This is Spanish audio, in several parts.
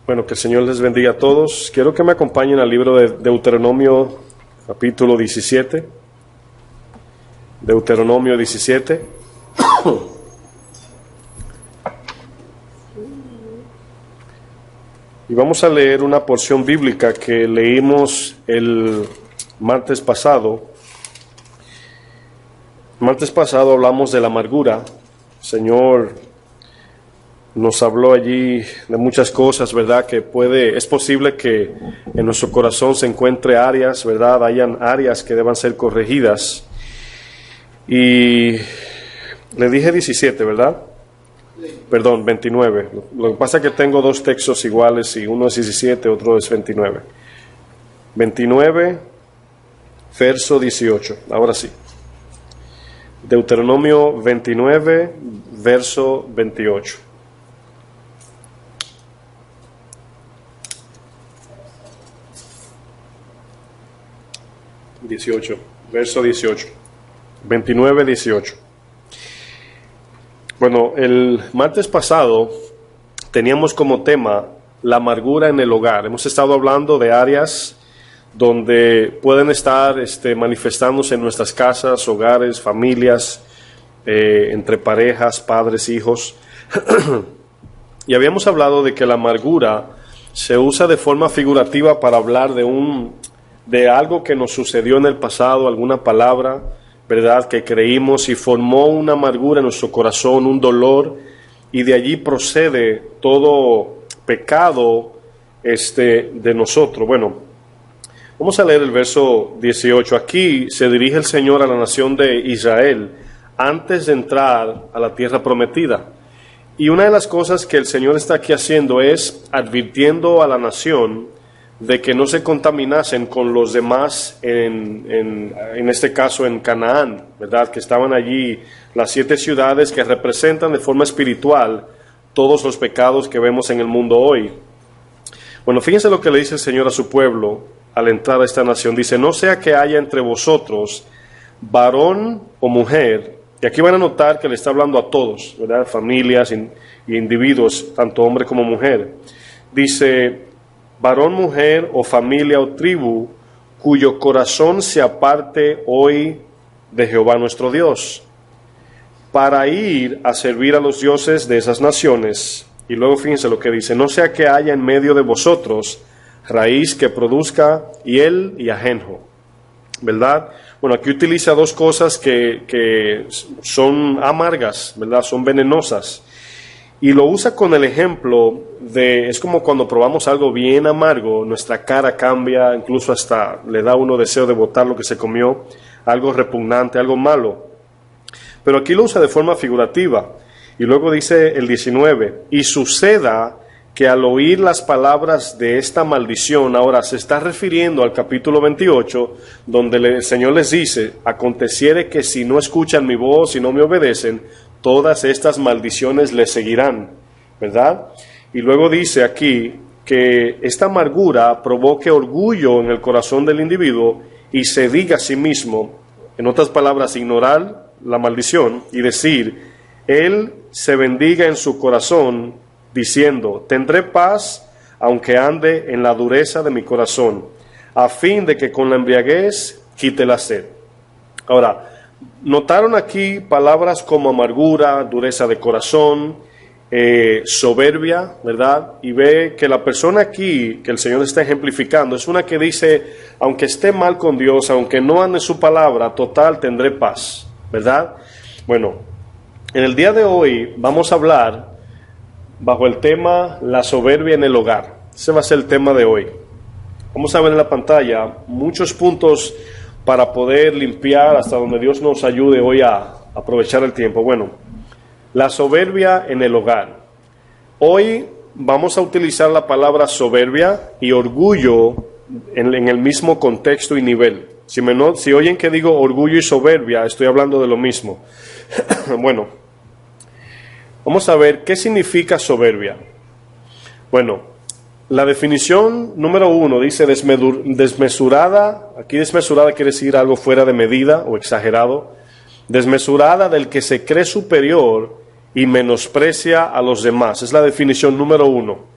Bueno, que el Señor les bendiga a todos. Quiero que me acompañen al libro de Deuteronomio, capítulo 17. Deuteronomio 17. Y vamos a leer una porción bíblica que leímos el martes pasado. El martes pasado hablamos de la amargura. El Señor nos habló allí de muchas cosas, ¿verdad? Que es posible que en nuestro corazón se encuentre áreas, ¿verdad? Hayan áreas que deban ser corregidas. Y le dije 17, ¿verdad? Perdón, 29. Lo que pasa es que tengo dos textos iguales y uno es 17, otro es 29. 29, verso 18. Ahora sí. Deuteronomio 29, verso 28. Verso 18. 29, 18. Bueno, el martes pasado teníamos como tema la amargura en el hogar. Hemos estado hablando de áreas donde pueden estar manifestándose en nuestras casas, hogares, familias, entre parejas, padres, hijos. Y habíamos hablado de que la amargura se usa de forma figurativa para hablar de algo que nos sucedió en el pasado, alguna palabra, ¿verdad?, que creímos y formó una amargura en nuestro corazón, un dolor, y de allí procede todo pecado de nosotros. Bueno, vamos a leer el verso 18. Aquí se dirige el Señor a la nación de Israel antes de entrar a la tierra prometida. Y una de las cosas que el Señor está aquí haciendo es advirtiendo a la nación de que no se contaminasen con los demás en este caso en Canaán, ¿verdad? Que estaban allí las 7 ciudades que representan de forma espiritual todos los pecados que vemos en el mundo hoy. Bueno, fíjense lo que le dice el Señor a su pueblo al entrar a esta nación. Dice, no sea que haya entre vosotros varón o mujer, y aquí van a notar que le está hablando a todos, ¿verdad? Familias y individuos, tanto hombre como mujer. Dice, varón, mujer o familia o tribu, cuyo corazón se aparte hoy de Jehová nuestro Dios, para ir a servir a los dioses de esas naciones. Y luego fíjense lo que dice, no sea que haya en medio de vosotros raíz que produzca hiel y ajenjo, ¿verdad? Bueno, aquí utiliza dos cosas que son amargas, ¿verdad? Son venenosas. Y lo usa con el ejemplo es como cuando probamos algo bien amargo, nuestra cara cambia, incluso hasta le da a uno deseo de botar lo que se comió, algo repugnante, algo malo. Pero aquí lo usa de forma figurativa. Y luego dice el 19, y suceda que al oír las palabras de esta maldición, ahora se está refiriendo al capítulo 28, donde el Señor les dice, aconteciere que si no escuchan mi voz y no me obedecen, todas estas maldiciones les seguirán, ¿verdad? Y luego dice aquí que esta amargura provoque orgullo en el corazón del individuo y se diga a sí mismo, en otras palabras, ignorar la maldición y decir, él se bendiga en su corazón, diciendo, tendré paz aunque ande en la dureza de mi corazón, a fin de que con la embriaguez quite la sed. Ahora, notaron aquí palabras como amargura, dureza de corazón, soberbia, ¿verdad? Y ve que la persona aquí que el Señor está ejemplificando es una que dice, aunque esté mal con Dios, aunque no ande su palabra, total tendré paz, ¿verdad? Bueno, en el día de hoy vamos a hablar bajo el tema la soberbia en el hogar. Ese va a ser el tema de hoy. Vamos a ver en la pantalla muchos puntos para poder limpiar hasta donde Dios nos ayude hoy a aprovechar el tiempo. Bueno, la soberbia en el hogar. Hoy vamos a utilizar la palabra soberbia y orgullo en el mismo contexto y nivel. Si oyen que digo orgullo y soberbia, estoy hablando de lo mismo. Bueno, vamos a ver qué significa soberbia. Bueno, la definición número 1 dice desmesurada. Aquí desmesurada quiere decir algo fuera de medida o exagerado. Desmesurada del que se cree superior y menosprecia a los demás. Es la definición número 1.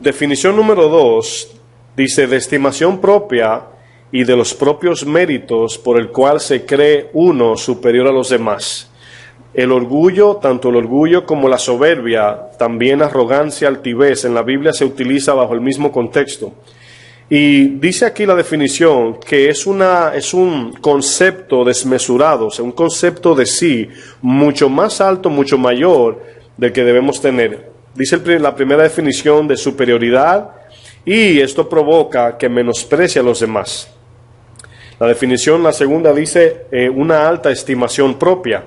Definición número 2 dice: de estimación propia y de los propios méritos por el cual se cree uno superior a los demás. El orgullo, tanto el orgullo como la soberbia, también arrogancia, altivez, en la Biblia se utiliza bajo el mismo contexto. Y dice aquí la definición que es un concepto desmesurado, o sea, un concepto de sí mucho más alto, mucho mayor del que debemos tener. Dice la primera definición de superioridad, y esto provoca que menosprecie a los demás. La definición, la segunda, dice una alta estimación propia.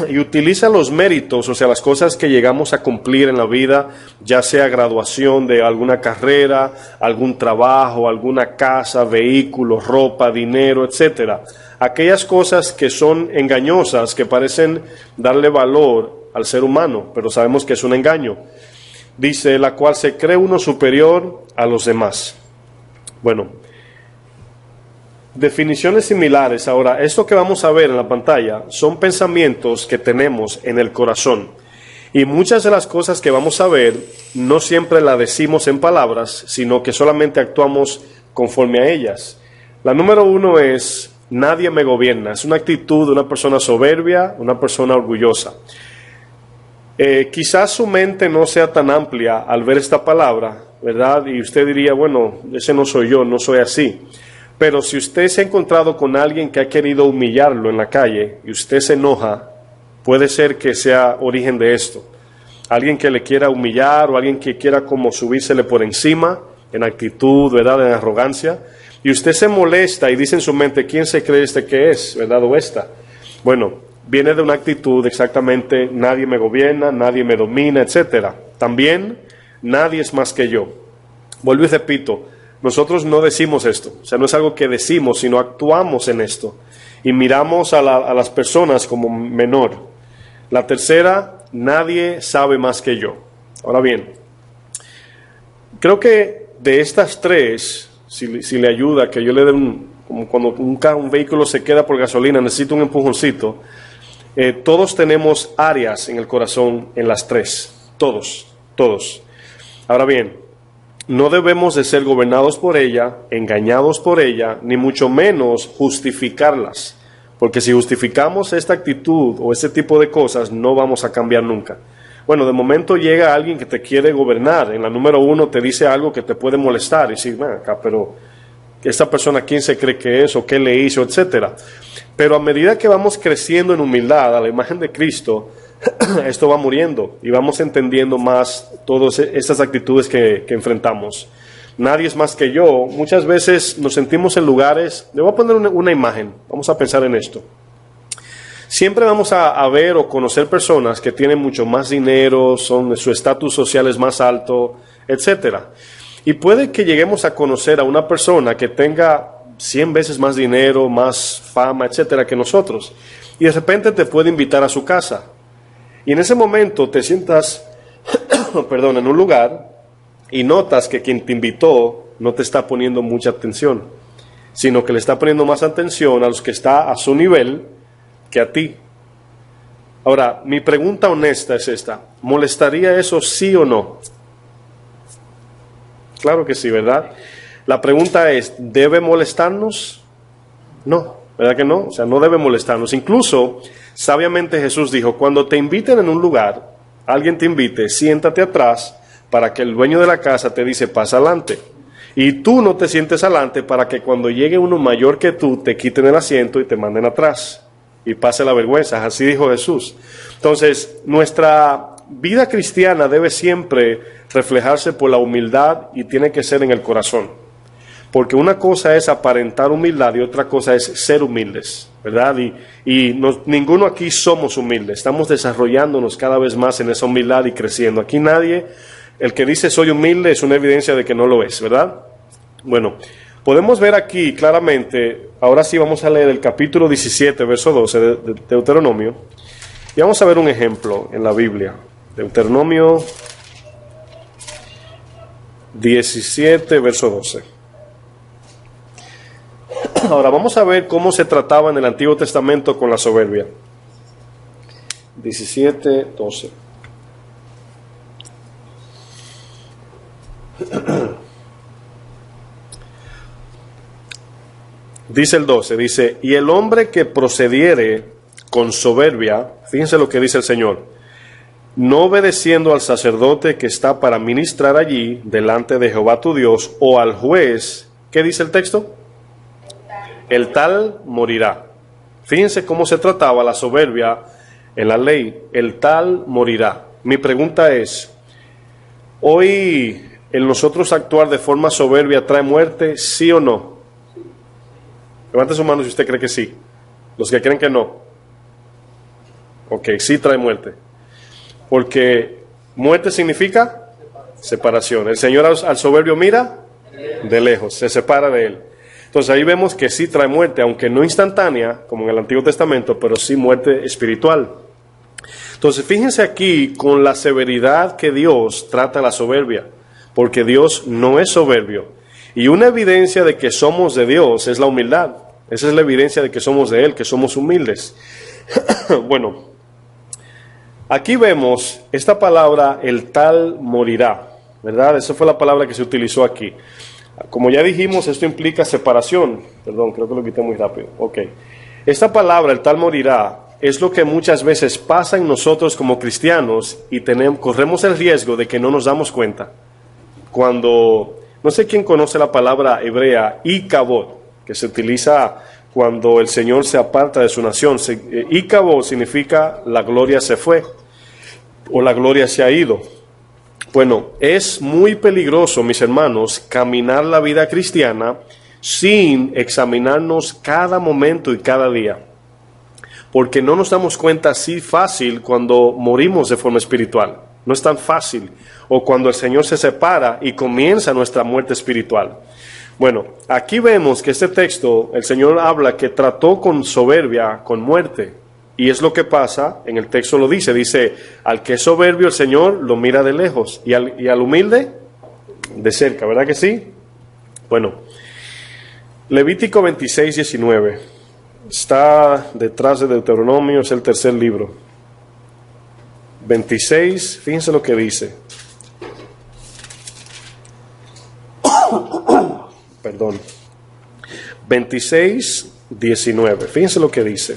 Y utiliza los méritos, o sea, las cosas que llegamos a cumplir en la vida, ya sea graduación de alguna carrera, algún trabajo, alguna casa, vehículo, ropa, dinero, etcétera. Aquellas cosas que son engañosas, que parecen darle valor al ser humano, pero sabemos que es un engaño. Dice, la cual se cree uno superior a los demás. Bueno, definiciones similares. Ahora, esto que vamos a ver en la pantalla son pensamientos que tenemos en el corazón. Y muchas de las cosas que vamos a ver no siempre las decimos en palabras, sino que solamente actuamos conforme a ellas. La número 1 es: nadie me gobierna. Es una actitud de una persona soberbia, una persona orgullosa. Quizás su mente no sea tan amplia al ver esta palabra, ¿verdad? Y usted diría, bueno, ese no soy yo, no soy así. Pero si usted se ha encontrado con alguien que ha querido humillarlo en la calle y usted se enoja, puede ser que sea origen de esto. Alguien que le quiera humillar o alguien que quiera como subírsele por encima en actitud, ¿verdad?, en arrogancia. Y usted se molesta y dice en su mente, ¿quién se cree este que es, verdad, o esta? Bueno, viene de una actitud exactamente: nadie me gobierna, nadie me domina, etcétera. También, nadie es más que yo. Vuelvo y repito, nosotros no decimos esto, o sea, no es algo que decimos, sino actuamos en esto. Y miramos a las personas como menor. La tercera, nadie sabe más que yo. Ahora bien, creo que de estas tres, si le ayuda, que yo le dé como cuando un vehículo se queda por gasolina, necesita un empujoncito. Todos tenemos áreas en el corazón en las tres, todos. Ahora bien, no debemos de ser gobernados por ella, engañados por ella, ni mucho menos justificarlas. Porque si justificamos esta actitud o este tipo de cosas, no vamos a cambiar nunca. Bueno, de momento llega alguien que te quiere gobernar. En la número 1 te dice algo que te puede molestar. Y decir, ven acá, pero esta persona, ¿quién se cree que es? ¿O qué le hizo? Etcétera. Pero a medida que vamos creciendo en humildad a la imagen de Cristo, esto va muriendo y vamos entendiendo más todas estas actitudes que enfrentamos. Nadie es más que yo. Muchas veces nos sentimos en lugares. Le voy a poner una imagen. Vamos a pensar en esto. Siempre vamos a ver o conocer personas que tienen mucho más dinero, su estatus social es más alto, etcétera. Y puede que lleguemos a conocer a una persona que tenga 100 veces más dinero, más fama, etcétera, que nosotros. Y de repente te puede invitar a su casa. Y en ese momento te sientas, en un lugar y notas que quien te invitó no te está poniendo mucha atención, sino que le está poniendo más atención a los que está a su nivel que a ti. Ahora, mi pregunta honesta es esta: ¿molestaría eso sí o no? Claro que sí, ¿verdad? La pregunta es, ¿debe molestarnos? No, ¿verdad que no? O sea, no debe molestarnos. Incluso, sabiamente Jesús dijo, cuando te inviten en un lugar, alguien te invite, siéntate atrás, para que el dueño de la casa te dice, pasa adelante. Y tú no te sientes adelante para que cuando llegue uno mayor que tú, te quiten el asiento y te manden atrás. Y pase la vergüenza. Así dijo Jesús. Entonces, nuestra vida cristiana debe siempre reflejarse por la humildad y tiene que ser en el corazón. Porque una cosa es aparentar humildad y otra cosa es ser humildes, ¿verdad? Ninguno aquí somos humildes. Estamos desarrollándonos cada vez más en esa humildad y creciendo. Aquí nadie, el que dice soy humilde, es una evidencia de que no lo es, ¿verdad? Bueno, podemos ver aquí claramente, ahora sí vamos a leer el capítulo 17, verso 12 de Deuteronomio. Y vamos a ver un ejemplo en la Biblia. Deuteronomio 17, verso 12. Ahora vamos a ver cómo se trataba en el Antiguo Testamento con la soberbia. 17, 12. Dice el 12, dice, y el hombre que procediere con soberbia, fíjense lo que dice el Señor, no obedeciendo al sacerdote que está para ministrar allí delante de Jehová tu Dios, o al juez, ¿qué dice el texto? El tal morirá. Fíjense cómo se trataba la soberbia en la ley, el tal morirá. Mi pregunta es, ¿hoy el nosotros actuar de forma soberbia trae muerte, sí o no? Levante su mano si usted cree que sí. Los que creen que no. Ok, sí trae muerte. Porque muerte significa separación. El Señor al soberbio mira de lejos, se separa de él. Entonces ahí vemos que sí trae muerte, aunque no instantánea, como en el Antiguo Testamento, pero sí muerte espiritual. Entonces fíjense aquí con la severidad que Dios trata la soberbia, porque Dios no es soberbio. Y una evidencia de que somos de Dios es la humildad. Esa es la evidencia de que somos de Él, que somos humildes. Bueno, aquí vemos esta palabra, el tal morirá, ¿verdad? Esa fue la palabra que se utilizó aquí. Como ya dijimos, esto implica separación. Perdón, creo que lo quité muy rápido. Ok. Esta palabra, el tal morirá, es lo que muchas veces pasa en nosotros como cristianos y corremos el riesgo de que no nos damos cuenta. Cuando, no sé quién conoce la palabra hebrea, ikabod, que se utiliza cuando el Señor se aparta de su nación. Ikabod significa la gloria se fue o la gloria se ha ido. Bueno, es muy peligroso, mis hermanos, caminar la vida cristiana sin examinarnos cada momento y cada día, porque no nos damos cuenta así fácil cuando morimos de forma espiritual. No es tan fácil, o cuando el Señor se separa y comienza nuestra muerte espiritual. Bueno, aquí vemos que este texto, el Señor habla que trató con soberbia, con muerte. Y es lo que pasa, en el texto lo dice, al que es soberbio el Señor lo mira de lejos, y al humilde de cerca, ¿verdad que sí? Bueno, Levítico 26, 19, está detrás de Deuteronomio, es el tercer libro. 26, fíjense lo que dice. Perdón. 26, 19, fíjense lo que dice.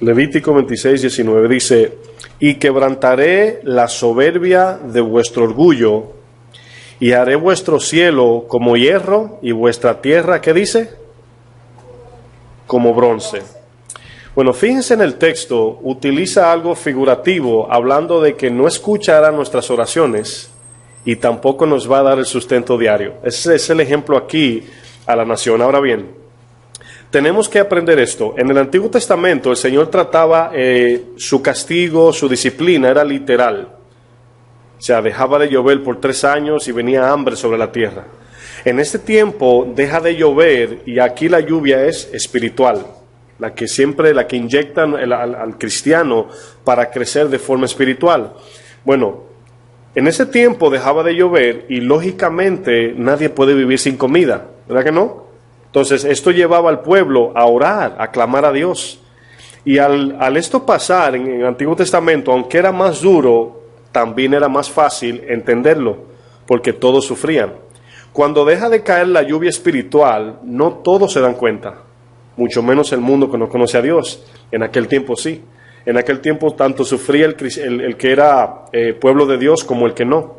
Levítico 26, 19 dice, y quebrantaré la soberbia de vuestro orgullo, y haré vuestro cielo como hierro, y vuestra tierra, ¿qué dice? Como bronce. Bueno, fíjense en el texto, utiliza algo figurativo, hablando de que no escuchará nuestras oraciones, y tampoco nos va a dar el sustento diario. Ese es el ejemplo aquí a la nación. Ahora bien, tenemos que aprender esto. En el Antiguo Testamento el Señor trataba su castigo, su disciplina era literal. O sea, dejaba de llover por 3 años y venía hambre sobre la tierra. En este tiempo deja de llover y aquí la lluvia es espiritual, la que inyectan al cristiano para crecer de forma espiritual. Bueno, en ese tiempo dejaba de llover y lógicamente nadie puede vivir sin comida, ¿verdad que no? Entonces esto llevaba al pueblo a orar, a clamar a Dios. Y al esto pasar en el Antiguo Testamento, aunque era más duro, también era más fácil entenderlo, porque todos sufrían. Cuando deja de caer la lluvia espiritual, no todos se dan cuenta, mucho menos el mundo que no conoce a Dios. En aquel tiempo sí. En aquel tiempo tanto sufría el que era pueblo de Dios como el que no,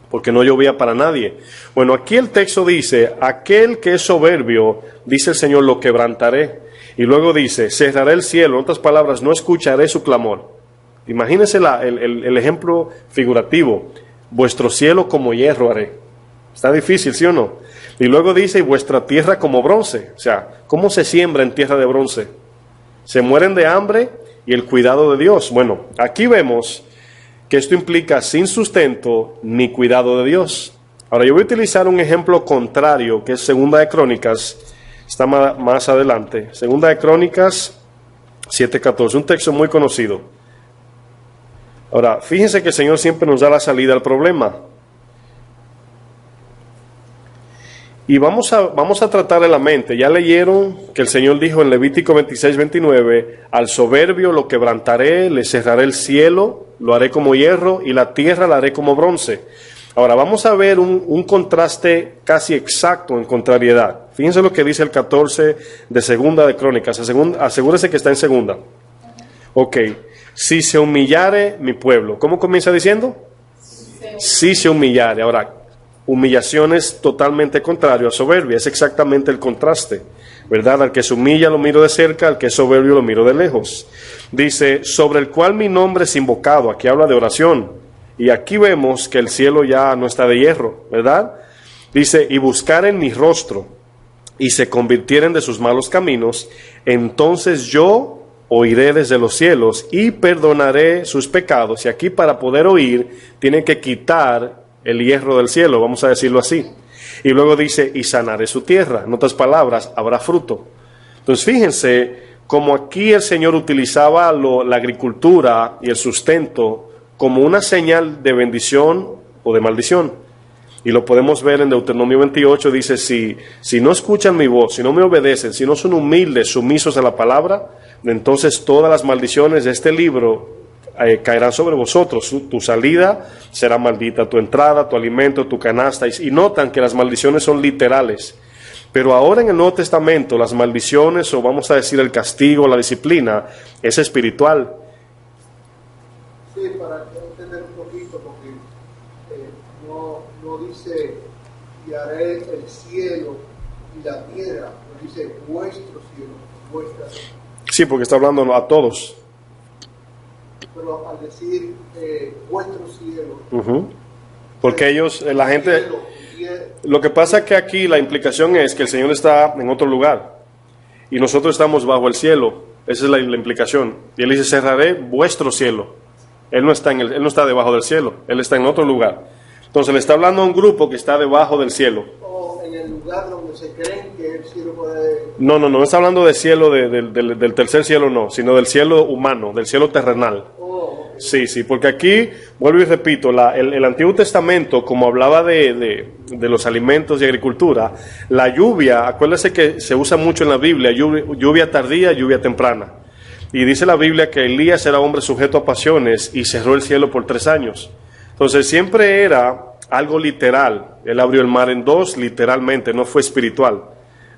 porque no llovía para nadie. Bueno, aquí el texto dice, aquel que es soberbio, dice el Señor, lo quebrantaré. Y luego dice, cerraré el cielo, en otras palabras, no escucharé su clamor. Imagínense el ejemplo figurativo, vuestro cielo como hierro haré. Está difícil, ¿sí o no? Y luego dice, y vuestra tierra como bronce. O sea, ¿cómo se siembra en tierra de bronce? Se mueren de hambre y el cuidado de Dios. Bueno, aquí vemos que esto implica sin sustento ni cuidado de Dios. Ahora yo voy a utilizar un ejemplo contrario, que es Segunda de Crónicas, está más adelante. Segunda de Crónicas 7:14, un texto muy conocido. Ahora, fíjense que el Señor siempre nos da la salida al problema. Y vamos a tratar en la mente. Ya leyeron que el Señor dijo en Levítico 26:29, al soberbio lo quebrantaré, le cerraré el cielo lo haré como hierro y la tierra la haré como bronce. Ahora vamos a ver un contraste casi exacto en contrariedad. Fíjense lo que dice el 14 de Segunda de Crónicas. Asegúrese que está en Segunda. Ok, si se humillare mi pueblo. ¿Cómo comienza diciendo? Si se humillare. Ahora, humillación es totalmente contrario a soberbia. Es exactamente el contraste, ¿verdad? Al que se humilla lo miro de cerca, al que es soberbio lo miro de lejos. Dice, sobre el cual mi nombre es invocado. Aquí habla de oración. Y aquí vemos que el cielo ya no está de hierro, ¿verdad? Dice, y buscaren mi rostro y se convirtieren de sus malos caminos, entonces yo oiré desde los cielos y perdonaré sus pecados. Y aquí para poder oír, tienen que quitar el hierro del cielo, vamos a decirlo así. Y luego dice, y sanaré su tierra. En otras palabras, habrá fruto. Entonces fíjense como aquí el Señor utilizaba la agricultura y el sustento como una señal de bendición o de maldición. Y lo podemos ver en Deuteronomio 28, dice, si no escuchan mi voz, si no me obedecen, si no son humildes, sumisos a la palabra, entonces todas las maldiciones de este libro caerán sobre vosotros. Tu salida será maldita, tu entrada, tu alimento, tu canasta. Y notan que las maldiciones son literales. Pero ahora en el Nuevo Testamento las maldiciones, o vamos a decir el castigo, la disciplina, es espiritual. Sí, para entender un poquito, porque no dice y haré el cielo y la tierra, no dice vuestro cielo, vuestra. Sí, porque está hablando a todos. Pero al decir vuestro cielo, porque ellos, la gente, lo que pasa es que aquí la implicación es que el Señor está en otro lugar y nosotros estamos bajo el cielo. Esa es la implicación. Y Él dice, cerraré vuestro cielo. Él no está debajo del cielo, Él está en otro lugar. Entonces le está hablando a un grupo que está debajo del cielo. O en el lugar donde se creen que el cielo puede... No está hablando de cielo, del tercer cielo no, sino del cielo humano, del cielo terrenal. Sí, porque aquí, vuelvo y repito, el Antiguo Testamento, como hablaba de los alimentos y agricultura, la lluvia, acuérdense que se usa mucho en la Biblia, lluvia tardía, lluvia temprana. Y dice la Biblia que Elías era hombre sujeto a pasiones y cerró el cielo por 3 años. Entonces siempre era algo literal. Él abrió el mar en 2, literalmente, no fue espiritual.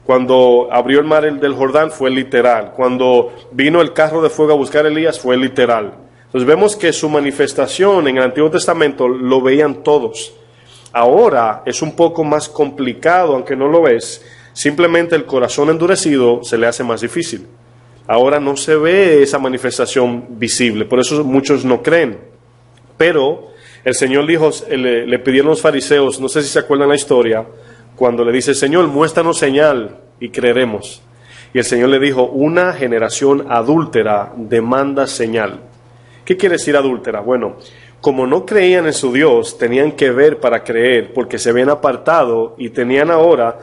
Cuando abrió el mar del Jordán fue literal. Cuando vino el carro de fuego a buscar a Elías fue literal. Entonces vemos que su manifestación en el Antiguo Testamento lo veían todos. Ahora es un poco más complicado, aunque no lo es. Simplemente el corazón endurecido se le hace más difícil. Ahora no se ve esa manifestación visible, por eso muchos no creen. Pero el Señor dijo, le pidieron los fariseos, no sé si se acuerdan la historia, cuando le dice, Señor, muéstranos señal y creeremos. Y el Señor le dijo, una generación adúltera demanda señal. ¿Qué quiere decir adúltera? Bueno, como no creían en su Dios, tenían que ver para creer, porque se habían apartado y tenían ahora,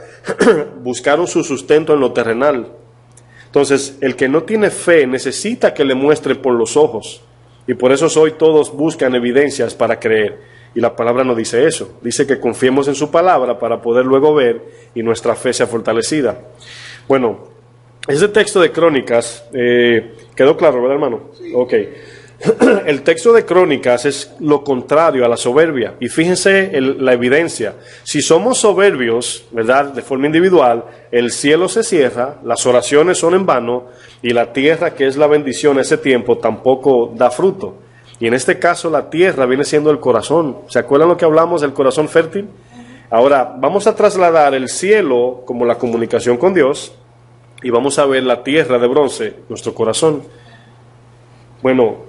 buscaron su sustento en lo terrenal. Entonces, el que no tiene fe necesita que le muestre por los ojos. Y por eso hoy todos buscan evidencias para creer. Y la palabra no dice eso. Dice que confiemos en su palabra para poder luego ver y nuestra fe sea fortalecida. Bueno, ese texto de Crónicas, ¿quedó claro, verdad, hermano? Sí. Ok. El texto de Crónicas es lo contrario a la soberbia. Y fíjense la evidencia. Si somos soberbios, ¿verdad?, de forma individual, el cielo se cierra, las oraciones son en vano, y la tierra, que es la bendición a ese tiempo, tampoco da fruto. Y en este caso la tierra viene siendo el corazón. ¿Se acuerdan lo que hablamos del corazón fértil? Ahora, vamos a trasladar el cielo como la comunicación con Dios, y vamos a ver la tierra de bronce, nuestro corazón. Bueno,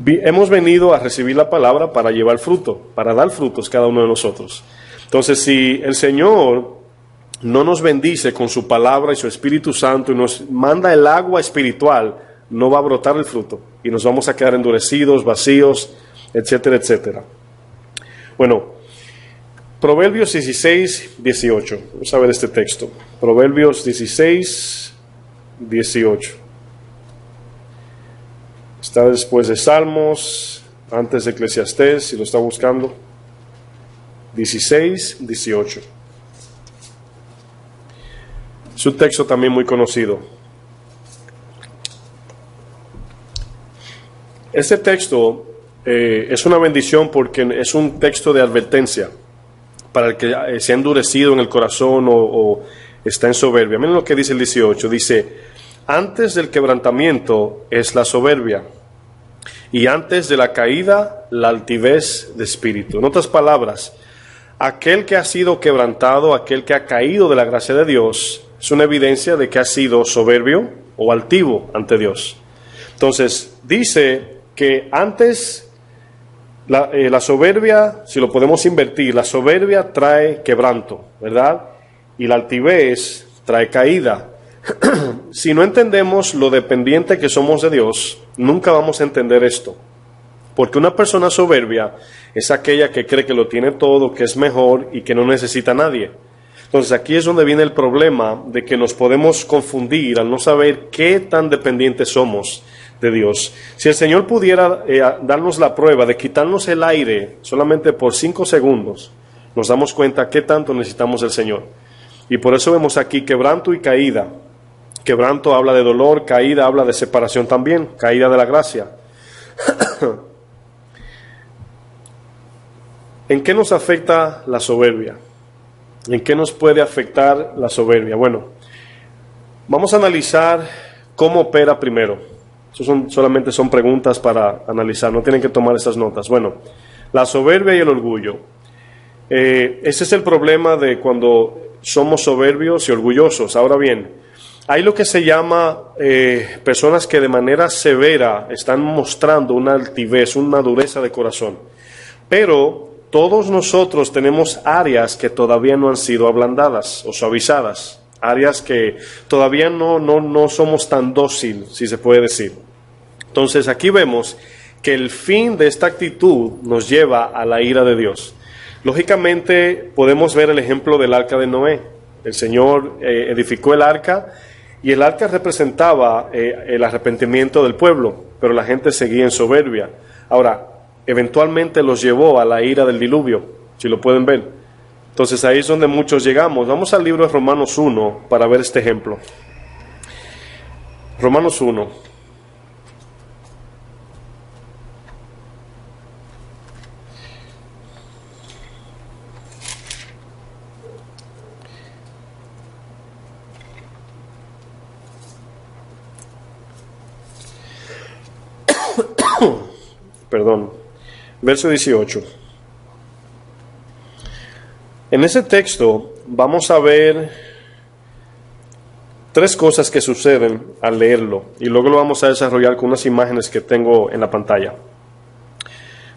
hemos venido a recibir la palabra para llevar fruto, para dar frutos cada uno de nosotros. Entonces, si el Señor no nos bendice con su palabra y su Espíritu Santo y nos manda el agua espiritual, no va a brotar el fruto y nos vamos a quedar endurecidos, vacíos, etcétera, etcétera. Bueno, Proverbios 16, 18. Vamos a ver este texto. Proverbios 16, 18. Está después de Salmos, antes de Eclesiastés, si lo está buscando. 16, 18. Es un texto también muy conocido. Este texto es una bendición porque es un texto de advertencia para el que se ha endurecido en el corazón o está en soberbia. Miren lo que dice el 18, dice: antes del quebrantamiento es la soberbia, y antes de la caída la altivez de espíritu. En otras palabras, aquel que ha sido quebrantado, aquel que ha caído de la gracia de Dios, es una evidencia de que ha sido soberbio o altivo ante Dios. Entonces, dice que antes la soberbia, si lo podemos invertir, la soberbia trae quebranto, ¿verdad? Y la altivez trae caída. Si no entendemos lo dependiente que somos de Dios, nunca vamos a entender esto. Porque una persona soberbia es aquella que cree que lo tiene todo, que es mejor y que no necesita a nadie. Entonces aquí es donde viene el problema de que nos podemos confundir al no saber qué tan dependientes somos de Dios. Si el Señor pudiera darnos la prueba de quitarnos el aire solamente por 5 segundos, nos damos cuenta qué tanto necesitamos del Señor. Y por eso vemos aquí quebranto y caída. Quebranto habla de dolor, caída habla de separación también, caída de la gracia. ¿En qué nos afecta la soberbia? ¿En qué nos puede afectar la soberbia? Bueno, vamos a analizar cómo opera primero. Eso solamente son preguntas para analizar, no tienen que tomar estas notas. Bueno, la soberbia y el orgullo. Ese es el problema de cuando somos soberbios y orgullosos. Ahora bien, hay lo que se llama personas que de manera severa están mostrando una altivez, una dureza de corazón. Pero todos nosotros tenemos áreas que todavía no han sido ablandadas o suavizadas. Áreas que todavía no somos tan dócil, si se puede decir. Entonces aquí vemos que el fin de esta actitud nos lleva a la ira de Dios. Lógicamente podemos ver el ejemplo del arca de Noé. El Señor edificó el arca y el arca representaba el arrepentimiento del pueblo, pero la gente seguía en soberbia. Ahora, eventualmente los llevó a la ira del diluvio, si lo pueden ver. Entonces ahí es donde muchos llegamos. Vamos al libro de Romanos 1 para ver este ejemplo. Romanos 1. Perdón, verso 18. En ese texto vamos a ver 3 cosas que suceden al leerlo y luego lo vamos a desarrollar con unas imágenes que tengo en la pantalla.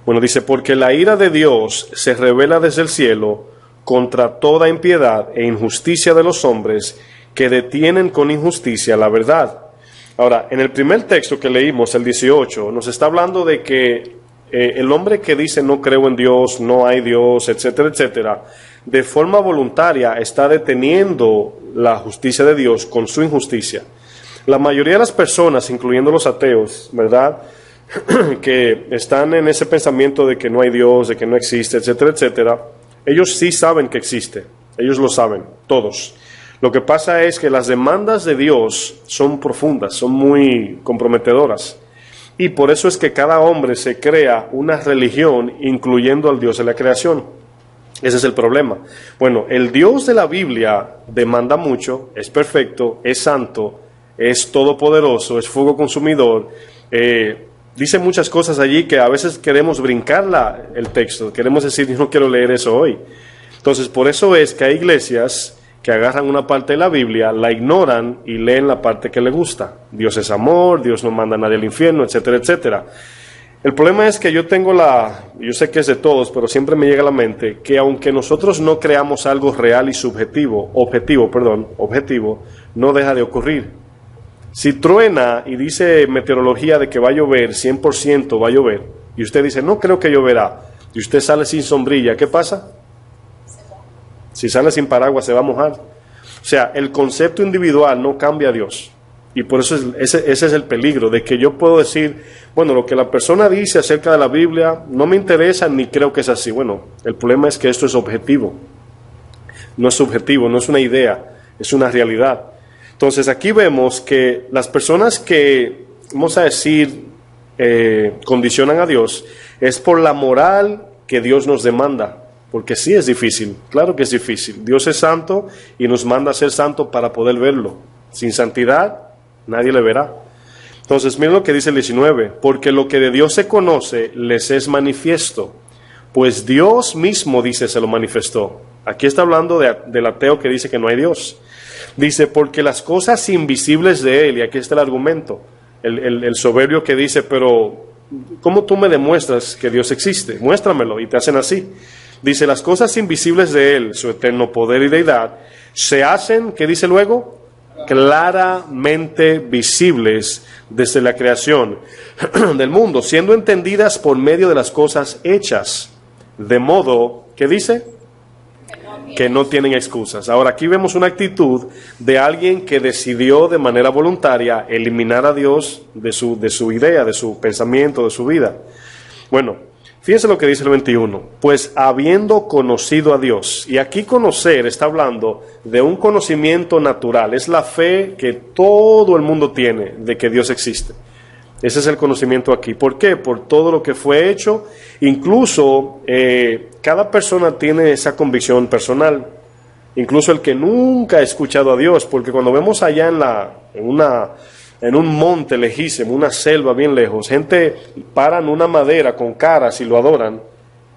Bueno, dice: porque la ira de Dios se revela desde el cielo contra toda impiedad e injusticia de los hombres que detienen con injusticia la verdad. Ahora, en el primer texto que leímos, el 18, nos está hablando de que el hombre que dice no creo en Dios, no hay Dios, etcétera, etcétera, de forma voluntaria está deteniendo la justicia de Dios con su injusticia. La mayoría de las personas, incluyendo los ateos, ¿verdad?, que están en ese pensamiento de que no hay Dios, de que no existe, etcétera, etcétera, ellos sí saben que existe, ellos lo saben, todos. Lo que pasa es que las demandas de Dios son profundas, son muy comprometedoras. Y por eso es que cada hombre se crea una religión incluyendo al Dios de la creación. Ese es el problema. Bueno, el Dios de la Biblia demanda mucho, es perfecto, es santo, es todopoderoso, es fuego consumidor. Dice muchas cosas allí que a veces queremos brincar el texto, queremos decir, yo no quiero leer eso hoy. Entonces, por eso es que hay iglesias que agarran una parte de la Biblia, la ignoran y leen la parte que les gusta. Dios es amor, Dios no manda a nadie al infierno, etcétera, etcétera. El problema es que yo sé que es de todos, pero siempre me llega a la mente que aunque nosotros no creamos algo real y objetivo, no deja de ocurrir. Si truena y dice meteorología de que va a llover, 100% va a llover, y usted dice, no creo que lloverá, y usted sale sin sombrilla, ¿qué pasa? Si sale sin paraguas se va a mojar. O sea, el concepto individual no cambia a Dios. Y por eso ese es el peligro, de que yo puedo decir, bueno, lo que la persona dice acerca de la Biblia no me interesa ni creo que es así. Bueno, el problema es que esto es objetivo. No es subjetivo, no es una idea, es una realidad. Entonces aquí vemos que las personas que, vamos a decir, condicionan a Dios, es por la moral que Dios nos demanda. Porque sí es difícil, claro que es difícil. Dios es santo y nos manda a ser santo para poder verlo. Sin santidad, nadie le verá. Entonces, miren lo que dice el 19. Porque lo que de Dios se conoce, les es manifiesto. Pues Dios mismo, dice, se lo manifestó. Aquí está hablando del ateo que dice que no hay Dios. Dice, porque las cosas invisibles de Él, y aquí está el argumento, el soberbio que dice, pero ¿cómo tú me demuestras que Dios existe? Muéstramelo, y te hacen así. Dice, las cosas invisibles de Él, su eterno poder y deidad, se hacen, ¿qué dice luego? Claramente visibles desde la creación del mundo, siendo entendidas por medio de las cosas hechas, de modo, ¿qué dice? Que no tienen excusas. Ahora, aquí vemos una actitud de alguien que decidió de manera voluntaria eliminar a Dios de su idea, de su pensamiento, de su vida. Bueno, fíjense lo que dice el 21. Pues habiendo conocido a Dios, y aquí conocer está hablando de un conocimiento natural, es la fe que todo el mundo tiene de que Dios existe. Ese es el conocimiento aquí. ¿Por qué? Por todo lo que fue hecho. Incluso cada persona tiene esa convicción personal. Incluso el que nunca ha escuchado a Dios, porque cuando vemos allá en un monte lejísimo, una selva bien lejos, gente paran una madera con caras y lo adoran,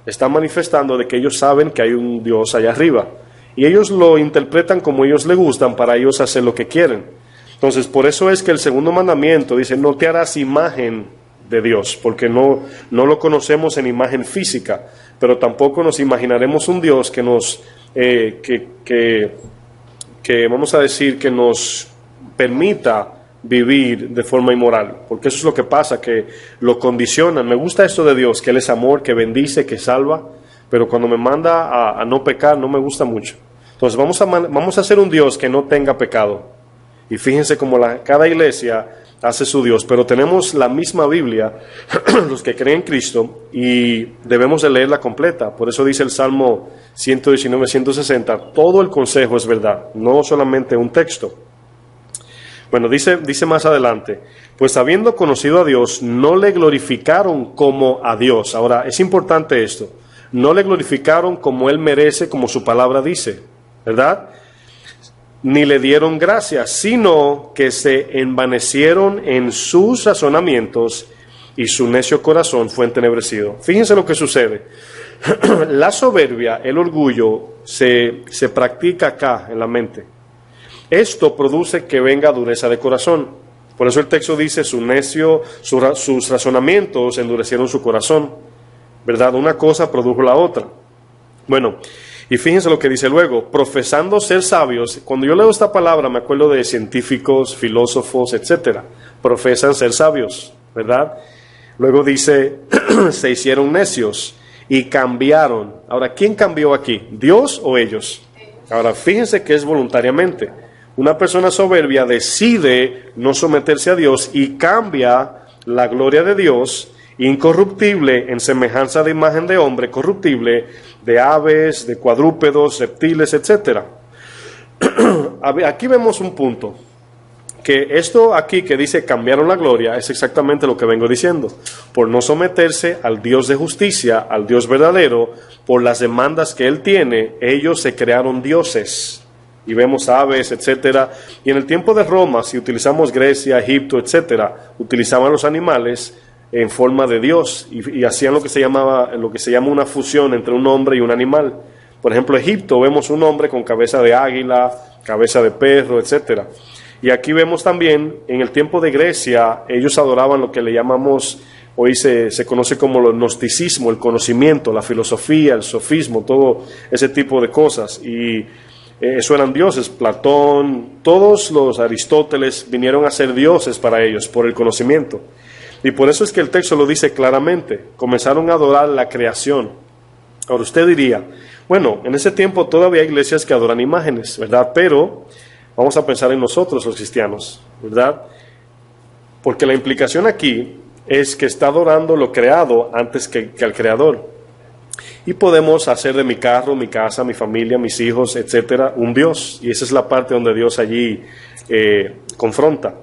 están manifestando de que ellos saben que hay un Dios allá arriba. Y ellos lo interpretan como ellos les gustan para ellos hacer lo que quieren. Entonces, por eso es que el segundo mandamiento dice, no te harás imagen de Dios, porque no lo conocemos en imagen física, pero tampoco nos imaginaremos un Dios que nos, vamos a decir, que nos permita vivir de forma inmoral, porque eso es lo que pasa, que lo condicionan. Me gusta esto de Dios, que Él es amor, que bendice, que salva, pero cuando me manda a no pecar, no me gusta mucho. Entonces, vamos a hacer un Dios que no tenga pecado. Y fíjense cómo cada iglesia hace su Dios, pero tenemos la misma Biblia, los que creen en Cristo, y debemos de leerla completa. Por eso dice el Salmo 119, 160, todo el consejo es verdad, no solamente un texto. Bueno, dice más adelante, pues habiendo conocido a Dios, no le glorificaron como a Dios. Ahora, es importante esto, no le glorificaron como Él merece, como su palabra dice, ¿verdad? Ni le dieron gracias, sino que se envanecieron en sus razonamientos y su necio corazón fue entenebrecido. Fíjense lo que sucede. La soberbia, el orgullo, se practica acá en la mente. Esto produce que venga dureza de corazón. Por eso el texto dice, sus razonamientos endurecieron su corazón. ¿Verdad? Una cosa produjo la otra. Bueno, y fíjense lo que dice luego, profesando ser sabios. Cuando yo leo esta palabra me acuerdo de científicos, filósofos, etcétera. Profesan ser sabios, ¿verdad? Luego dice, se hicieron necios y cambiaron. Ahora, ¿quién cambió aquí? ¿Dios o ellos? Ahora, fíjense que es voluntariamente. Una persona soberbia decide no someterse a Dios y cambia la gloria de Dios incorruptible en semejanza de imagen de hombre, corruptible, de aves, de cuadrúpedos, reptiles, etc. Aquí vemos un punto, que esto aquí que dice cambiaron la gloria es exactamente lo que vengo diciendo, por no someterse al Dios de justicia, al Dios verdadero, por las demandas que Él tiene, ellos se crearon dioses, y vemos aves, etc. Y en el tiempo de Roma, si utilizamos Grecia, Egipto, etc., utilizaban los animales en forma de Dios y hacían lo que se llama una fusión entre un hombre y un animal. Por ejemplo, en Egipto vemos un hombre con cabeza de águila, cabeza de perro, etcétera. Y aquí vemos también, en el tiempo de Grecia, ellos adoraban lo que le llamamos, hoy se conoce como el gnosticismo, el conocimiento, la filosofía, el sofismo, todo ese tipo de cosas. Y eso eran dioses. Platón, todos los Aristóteles vinieron a ser dioses para ellos por el conocimiento. Y por eso es que el texto lo dice claramente, comenzaron a adorar la creación. Ahora usted diría, bueno, en ese tiempo todavía hay iglesias que adoran imágenes, ¿verdad? Pero vamos a pensar en nosotros los cristianos, ¿verdad? Porque la implicación aquí es que está adorando lo creado antes que al creador. Y podemos hacer de mi carro, mi casa, mi familia, mis hijos, etcétera, un Dios. Y esa es la parte donde Dios allí confronta.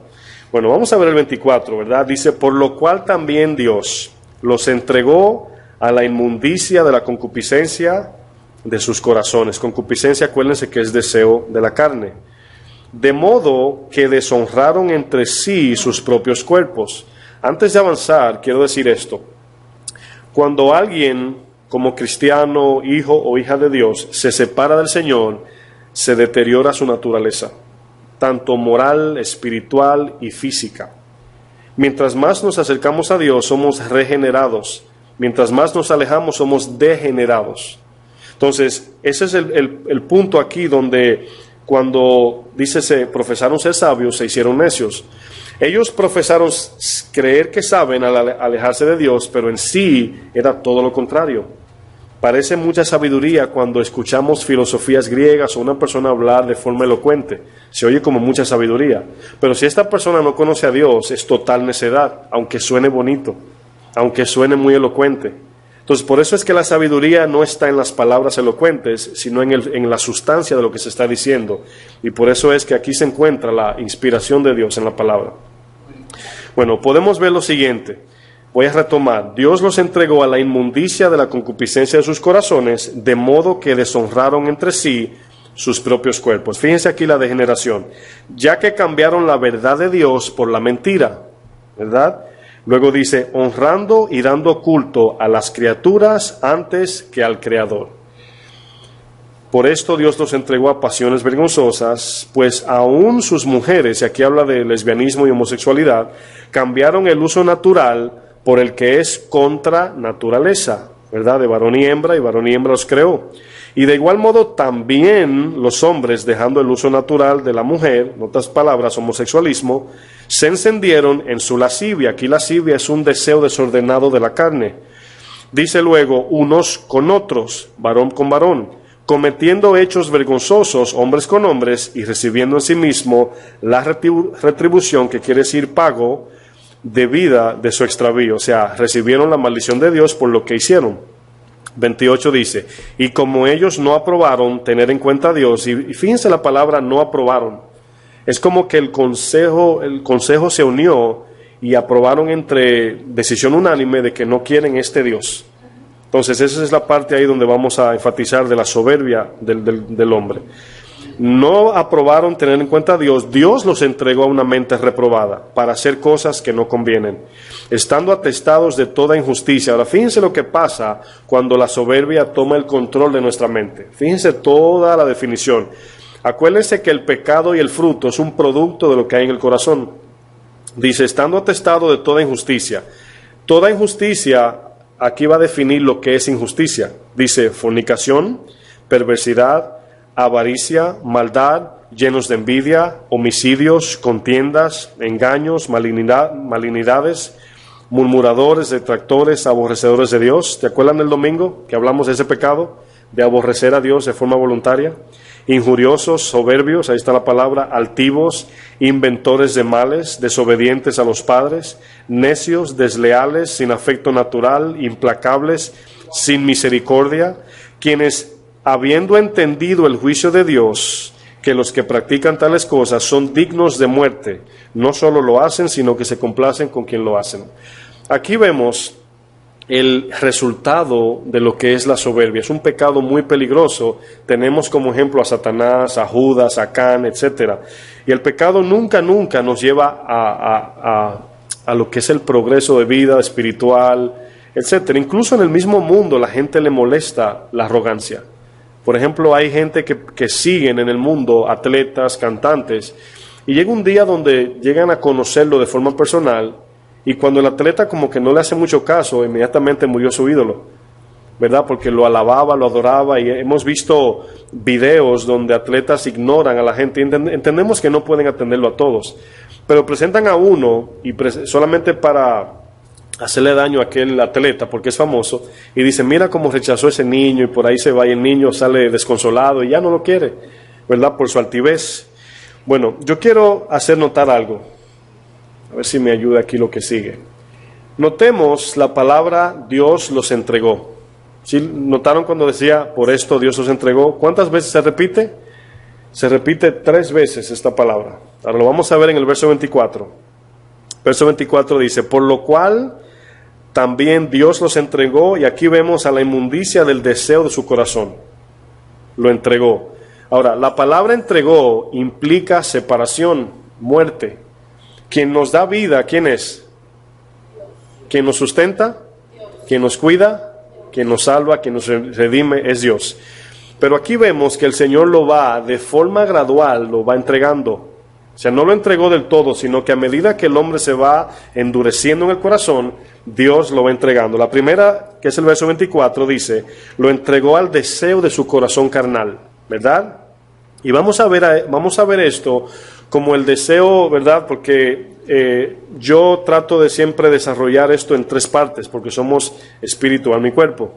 Bueno, vamos a ver el 24, ¿verdad? Dice, por lo cual también Dios los entregó a la inmundicia de la concupiscencia de sus corazones. Concupiscencia, acuérdense que es deseo de la carne. De modo que deshonraron entre sí sus propios cuerpos. Antes de avanzar, quiero decir esto. Cuando alguien, como cristiano, hijo o hija de Dios, se separa del Señor, se deteriora su naturaleza, tanto moral, espiritual y física. Mientras más nos acercamos a Dios, somos regenerados. Mientras más nos alejamos, somos degenerados. Entonces, ese es el punto aquí donde cuando dice se profesaron ser sabios, se hicieron necios. Ellos profesaron creer que saben al alejarse de Dios, pero en sí era todo lo contrario. Parece mucha sabiduría cuando escuchamos filosofías griegas o una persona hablar de forma elocuente. Se oye como mucha sabiduría. Pero si esta persona no conoce a Dios, es total necedad, aunque suene bonito, aunque suene muy elocuente. Entonces, por eso es que la sabiduría no está en las palabras elocuentes, sino en la sustancia de lo que se está diciendo. Y por eso es que aquí se encuentra la inspiración de Dios en la palabra. Bueno, podemos ver lo siguiente. Voy a retomar. Dios los entregó a la inmundicia de la concupiscencia de sus corazones, de modo que deshonraron entre sí sus propios cuerpos. Fíjense aquí la degeneración. Ya que cambiaron la verdad de Dios por la mentira, ¿verdad? Luego dice, honrando y dando culto a las criaturas antes que al Creador. Por esto Dios los entregó a pasiones vergonzosas, pues aún sus mujeres, y aquí habla de lesbianismo y homosexualidad, cambiaron el uso natural por el que es contra naturaleza, ¿verdad? De varón y hembra los creó. Y de igual modo también los hombres, dejando el uso natural de la mujer, en otras palabras, homosexualismo, se encendieron en su lascivia. Aquí lascivia es un deseo desordenado de la carne. Dice luego, unos con otros, varón con varón, cometiendo hechos vergonzosos, hombres con hombres, y recibiendo en sí mismo la retribución, que quiere decir pago, debida de su extravío. O sea, recibieron la maldición de Dios por lo que hicieron. 28 dice, y como ellos no aprobaron tener en cuenta a Dios, y fíjense la palabra no aprobaron, es como que el consejo se unió y aprobaron entre decisión unánime de que no quieren este Dios. Entonces esa es la parte ahí donde vamos a enfatizar de la soberbia del hombre. No aprobaron tener en cuenta a Dios. Dios los entregó a una mente reprobada para hacer cosas que no convienen, estando atestados de toda injusticia. Ahora fíjense lo que pasa cuando la soberbia toma el control de nuestra mente. Fíjense toda la definición. Acuérdense que el pecado y el fruto es un producto de lo que hay en el corazón. Dice, estando atestado de toda injusticia. Toda injusticia, aquí va a definir lo que es injusticia. Dice, fornicación, perversidad, avaricia, maldad, llenos de envidia, homicidios, contiendas, engaños, malignidades, murmuradores, detractores, aborrecedores de Dios. ¿Te acuerdan del domingo que hablamos de ese pecado? De aborrecer a Dios de forma voluntaria. Injuriosos, soberbios, ahí está la palabra, altivos, inventores de males, desobedientes a los padres, necios, desleales, sin afecto natural, implacables, sin misericordia, quienes, habiendo entendido el juicio de Dios, que los que practican tales cosas son dignos de muerte, no solo lo hacen, sino que se complacen con quien lo hacen. Aquí vemos el resultado de lo que es la soberbia. Es un pecado muy peligroso. Tenemos como ejemplo a Satanás, a Judas, a Can, etc. Y el pecado nunca nos lleva a lo que es el progreso de vida espiritual, etc. Incluso en el mismo mundo la gente le molesta la arrogancia. Por ejemplo, hay gente que siguen en el mundo, atletas, cantantes, y llega un día donde llegan a conocerlo de forma personal, y cuando el atleta como que no le hace mucho caso, inmediatamente murió su ídolo, ¿verdad? Porque lo alababa, lo adoraba, y hemos visto videos donde atletas ignoran a la gente. Entendemos que no pueden atenderlo a todos, pero presentan a uno y solamente para hacerle daño a aquel atleta porque es famoso, y dicen, mira cómo rechazó ese niño, y por ahí se va, y el niño sale desconsolado y ya no lo quiere, ¿verdad? Por su altivez. Bueno, yo quiero hacer notar algo. A ver si me ayuda aquí lo que sigue. Notemos la palabra Dios los entregó. ¿Sí? ¿Notaron cuando decía, por esto Dios los entregó? ¿Cuántas veces se repite? Se repite 3 veces esta palabra. Ahora lo vamos a ver en el verso 24. Verso 24 dice, por lo cual también Dios los entregó, y aquí vemos a la inmundicia del deseo de su corazón. Lo entregó. Ahora, la palabra entregó implica separación, muerte. Quien nos da vida, ¿quién es? Quien nos sustenta, quien nos cuida, quien nos salva, quien nos redime, es Dios. Pero aquí vemos que el Señor lo va, de forma gradual, lo va entregando. O sea, no lo entregó del todo, sino que a medida que el hombre se va endureciendo en el corazón, Dios lo va entregando. La primera, que es el verso 24, dice, lo entregó al deseo de su corazón carnal, ¿verdad? Y vamos a ver esto como el deseo, ¿verdad? Porque yo trato de siempre desarrollar esto en tres partes, porque somos espíritu, alma y cuerpo.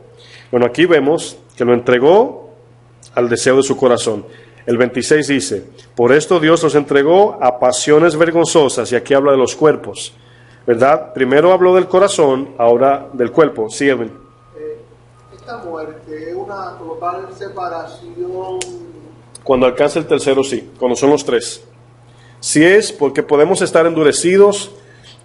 Bueno, aquí vemos que lo entregó al deseo de su corazón. El 26 dice, por esto Dios los entregó a pasiones vergonzosas, y aquí habla de los cuerpos, ¿verdad? Primero habló del corazón, ahora del cuerpo. Sí, Edwin. Esta muerte es una total separación. Cuando alcanza el tercero, sí, cuando son los tres. Si es porque podemos estar endurecidos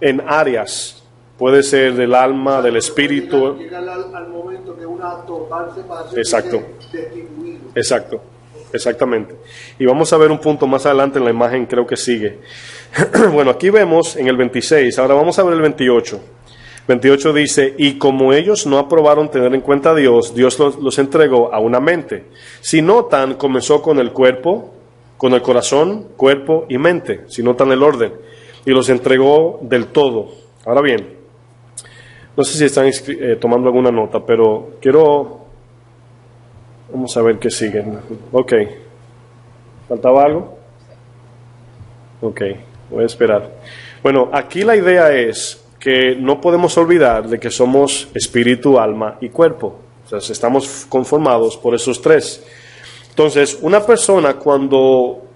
en áreas, puede ser del alma, del espíritu. Llegar al momento que una total separación. Exacto. Distinguido. Exacto, exactamente. Y vamos a ver un punto más adelante en la imagen, creo que sigue. Bueno, aquí vemos en el 26, ahora vamos a ver el 28. 28 dice, y como ellos no aprobaron tener en cuenta a Dios, Dios los entregó a una mente. Si notan, comenzó con el cuerpo, con el corazón, cuerpo y mente, si notan el orden, y los entregó del todo. Ahora bien, no sé si están tomando alguna nota, pero vamos a ver qué sigue. Ok, ¿faltaba algo? Ok, voy a esperar. Bueno, aquí la idea es que no podemos olvidar de que somos espíritu, alma y cuerpo. O sea, estamos conformados por esos tres. Entonces, una persona cuando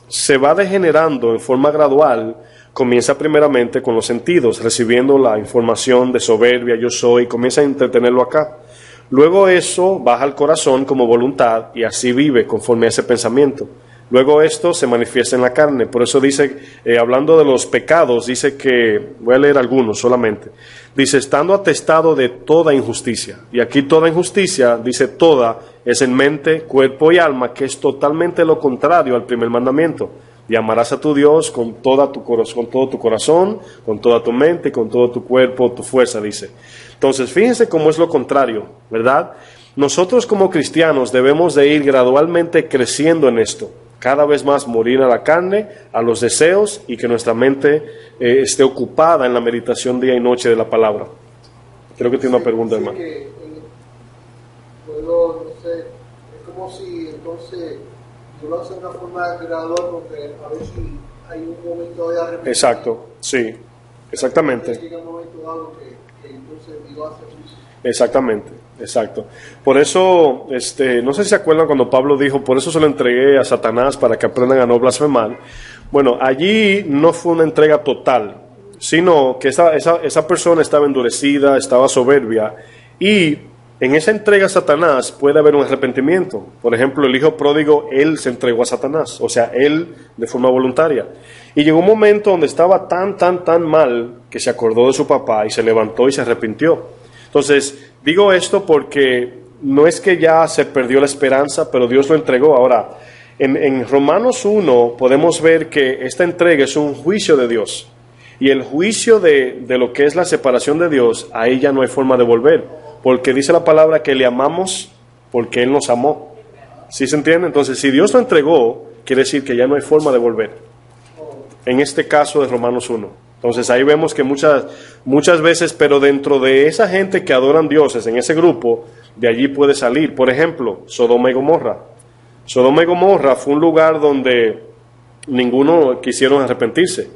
se va degenerando en forma gradual, comienza primeramente con los sentidos, recibiendo la información de soberbia, yo soy, comienza a entretenerlo acá. Luego eso baja al corazón como voluntad y así vive conforme a ese pensamiento. Luego esto se manifiesta en la carne. Por eso dice, hablando de los pecados, dice que, voy a leer algunos solamente. Dice, estando atestado de toda injusticia. Y aquí toda injusticia, dice toda, es en mente, cuerpo y alma, que es totalmente lo contrario al primer mandamiento. Y amarás a tu Dios con todo tu corazón, con toda tu mente, y con todo tu cuerpo, tu fuerza, dice. Entonces, fíjense cómo es lo contrario, ¿verdad? Nosotros como cristianos debemos de ir gradualmente creciendo en esto. Cada vez más morir a la carne, a los deseos, y que nuestra mente esté ocupada en la meditación día y noche de la palabra. Creo que tiene una pregunta, hermano. Puedo, no sé, es como si entonces yo lo hago de una forma gradual, porque a ver si hay un momento de arrepentimiento. Exacto, sí, exactamente. Llega un momento dado que entonces Dios hace juicio. Exactamente, exacto. Por eso, no sé si se acuerdan cuando Pablo dijo, por eso se lo entregué a Satanás para que aprendan a no blasfemar. Bueno, allí no fue una entrega total, sino que esa persona estaba endurecida, estaba soberbia, y en esa entrega a Satanás puede haber un arrepentimiento. Por ejemplo, el hijo pródigo, él se entregó a Satanás, o sea, él de forma voluntaria. Y llegó un momento donde estaba tan mal que se acordó de su papá y se levantó y se arrepintió. Entonces, digo esto porque no es que ya se perdió la esperanza, pero Dios lo entregó. Ahora, en Romanos 1 podemos ver que esta entrega es un juicio de Dios. Y el juicio de lo que es la separación de Dios, ahí ya no hay forma de volver. Porque dice la palabra que le amamos porque Él nos amó. ¿Sí se entiende? Entonces, si Dios lo entregó, quiere decir que ya no hay forma de volver. En este caso de Romanos 1. Entonces ahí vemos que muchas veces, pero dentro de esa gente que adoran dioses, en ese grupo, de allí puede salir. Por ejemplo, Sodoma y Gomorra. Sodoma y Gomorra fue un lugar donde ninguno quisieron arrepentirse.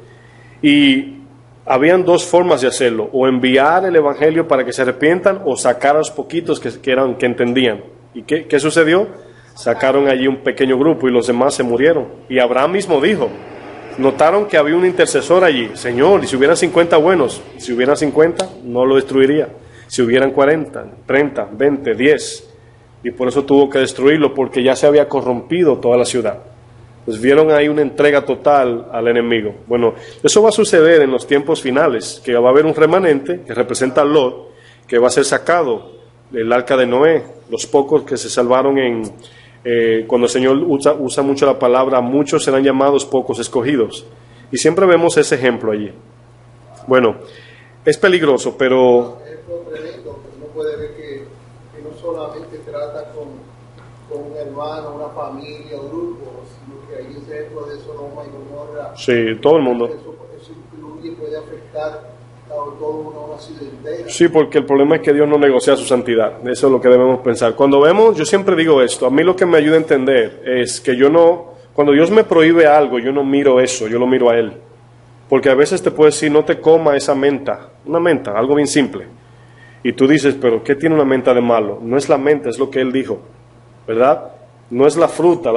Y habían dos formas de hacerlo: o enviar el evangelio para que se arrepientan, o sacar a los poquitos que entendían. ¿Y qué sucedió? Sacaron allí un pequeño grupo y los demás se murieron. Y Abraham mismo dijo, notaron que había un intercesor allí. Señor, y si hubieran 50 buenos, si hubieran 50, no lo destruiría. Si hubieran 40, 30, 20, 10. Y por eso tuvo que destruirlo, porque ya se había corrompido toda la ciudad. Pues vieron ahí una entrega total al enemigo. Bueno, eso va a suceder en los tiempos finales, que va a haber un remanente que representa a Lot, que va a ser sacado del arca de Noé. Los pocos que se salvaron cuando el Señor usa mucho la palabra, muchos serán llamados, pocos escogidos. Y siempre vemos ese ejemplo allí. Bueno, es peligroso, pero... Es tremendo, porque uno puede ver que no solamente trata con un hermano, una familia o grupo, sino que hay ese ejemplo de Sodoma y Gomorra. Sí, todo el mundo. Eso incluye, puede afectar a toda una ciudad entera. Sí, porque el problema es que Dios no negocia su santidad. Eso es lo que debemos pensar. Cuando vemos, yo siempre digo esto, a mí lo que me ayuda a entender es que yo no, cuando Dios me prohíbe algo, yo no miro eso, yo lo miro a Él. Porque a veces te puede decir, no te coma esa menta, una menta, algo bien simple. Y tú dices, pero ¿qué tiene una menta de malo? No es la menta, es lo que Él dijo, ¿verdad? No es la fruta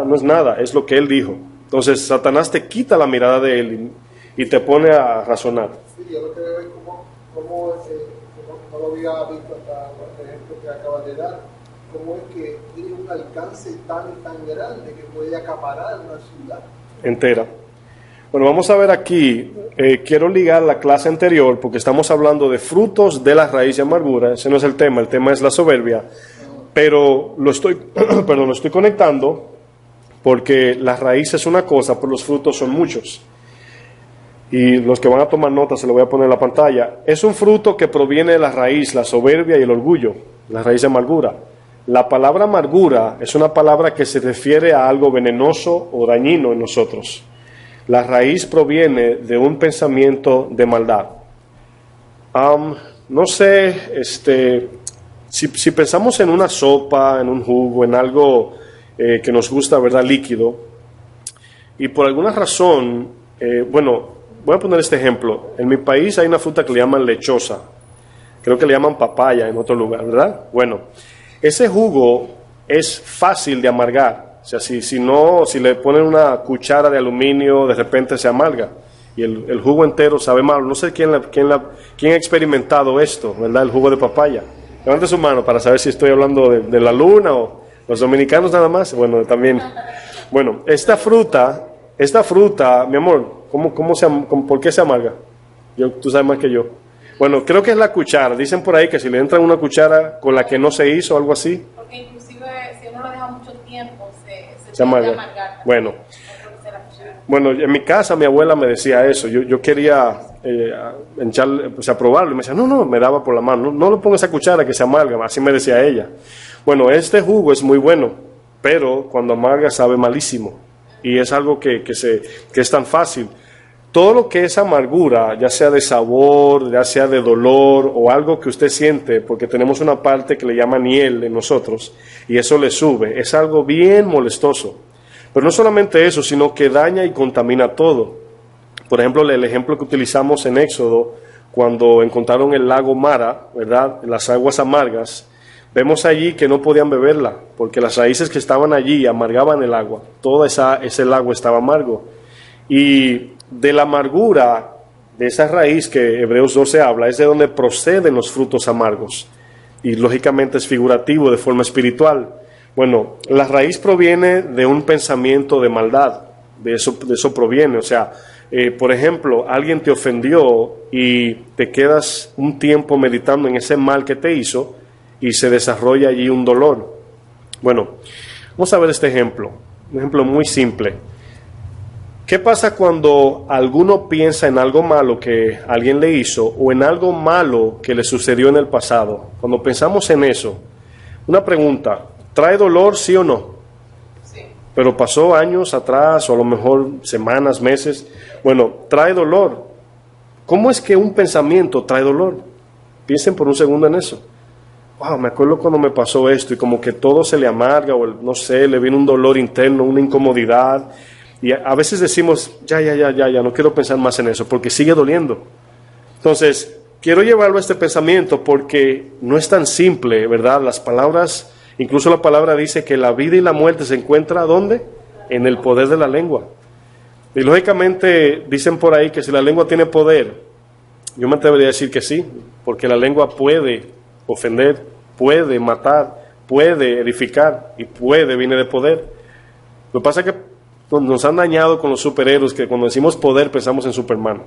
no es nada, es lo que Él dijo. Entonces Satanás te quita la mirada de Él y te pone a razonar. Sí, yo lo que veo es cómo no lo había visto hasta el ejemplo que acabas de dar, cómo es que tiene un alcance tan grande que puede acaparar una ciudad entera. Bueno, vamos a ver aquí, quiero ligar la clase anterior porque estamos hablando de frutos de la raíz de amargura. Ese no es el tema es la soberbia, pero lo estoy conectando porque la raíz es una cosa, pero los frutos son muchos. Y los que van a tomar notas se lo voy a poner en la pantalla. Es un fruto que proviene de la raíz, la soberbia y el orgullo, la raíz de amargura. La palabra amargura es una palabra que se refiere a algo venenoso o dañino en nosotros. La raíz proviene de un pensamiento de maldad. No sé, si pensamos en una sopa, en un jugo, en algo que nos gusta, ¿verdad?, líquido, y por alguna razón, voy a poner este ejemplo. En mi país hay una fruta que le llaman lechosa. Creo que le llaman papaya en otro lugar, ¿verdad? Bueno, ese jugo es fácil de amargar. O sea, si le ponen una cuchara de aluminio, de repente se amarga. Y el jugo entero sabe malo. No sé quién ha experimentado esto, ¿verdad? El jugo de papaya. Levante su mano para saber si estoy hablando de la luna o los dominicanos nada más. Bueno, también. Bueno, esta fruta, mi amor, ¿por qué se amarga? Tú sabes más que yo. Bueno, creo que es la cuchara. Dicen por ahí que si le entra una cuchara con la que no se hizo, algo así. Porque inclusive si uno lo deja mucho tiempo, se amarga. Bueno, en mi casa mi abuela me decía eso. Yo quería probarlo y me decía, no, me daba por la mano. No le ponga esa cuchara que se amarga. Así me decía ella. Bueno, este jugo es muy bueno, pero cuando amarga sabe malísimo. Y es algo que es tan fácil. Todo lo que es amargura, ya sea de sabor, ya sea de dolor o algo que usted siente, porque tenemos una parte que le llama hiel en nosotros y eso le sube, es algo bien molestoso. Pero no solamente eso, sino que daña y contamina todo. Por ejemplo, el ejemplo que utilizamos en Éxodo, cuando encontraron el lago Mara, ¿verdad?, las aguas amargas, vemos allí que no podían beberla, porque las raíces que estaban allí amargaban el agua. Todo ese lago estaba amargo. Y de la amargura, de esa raíz que Hebreos 12 habla, es de donde proceden los frutos amargos. Y lógicamente es figurativo de forma espiritual. Bueno, la raíz proviene de un pensamiento de maldad. De eso proviene. O sea, por ejemplo, alguien te ofendió y te quedas un tiempo meditando en ese mal que te hizo y se desarrolla allí un dolor. Bueno, vamos a ver este ejemplo. Un ejemplo muy simple. ¿Qué pasa cuando alguno piensa en algo malo que alguien le hizo o en algo malo que le sucedió en el pasado? Cuando pensamos en eso, una pregunta, ¿trae dolor, sí o no? Sí. Pero pasó años atrás o a lo mejor semanas, meses. Bueno, trae dolor. ¿Cómo es que un pensamiento trae dolor? Piensen por un segundo en eso. Wow, me acuerdo cuando me pasó esto y como que todo se le amarga o no sé, le viene un dolor interno, una incomodidad. Y a veces decimos, ya, no quiero pensar más en eso, porque sigue doliendo. Entonces, quiero llevarlo a este pensamiento porque no es tan simple, ¿verdad? Las palabras, incluso la palabra dice que la vida y la muerte se encuentran, ¿dónde? En el poder de la lengua. Y lógicamente dicen por ahí que si la lengua tiene poder, yo me atrevería a decir que sí, porque la lengua puede ofender, puede matar, puede edificar y viene de poder. Lo que pasa es que nos han dañado con los superhéroes, que cuando decimos poder pensamos en Superman.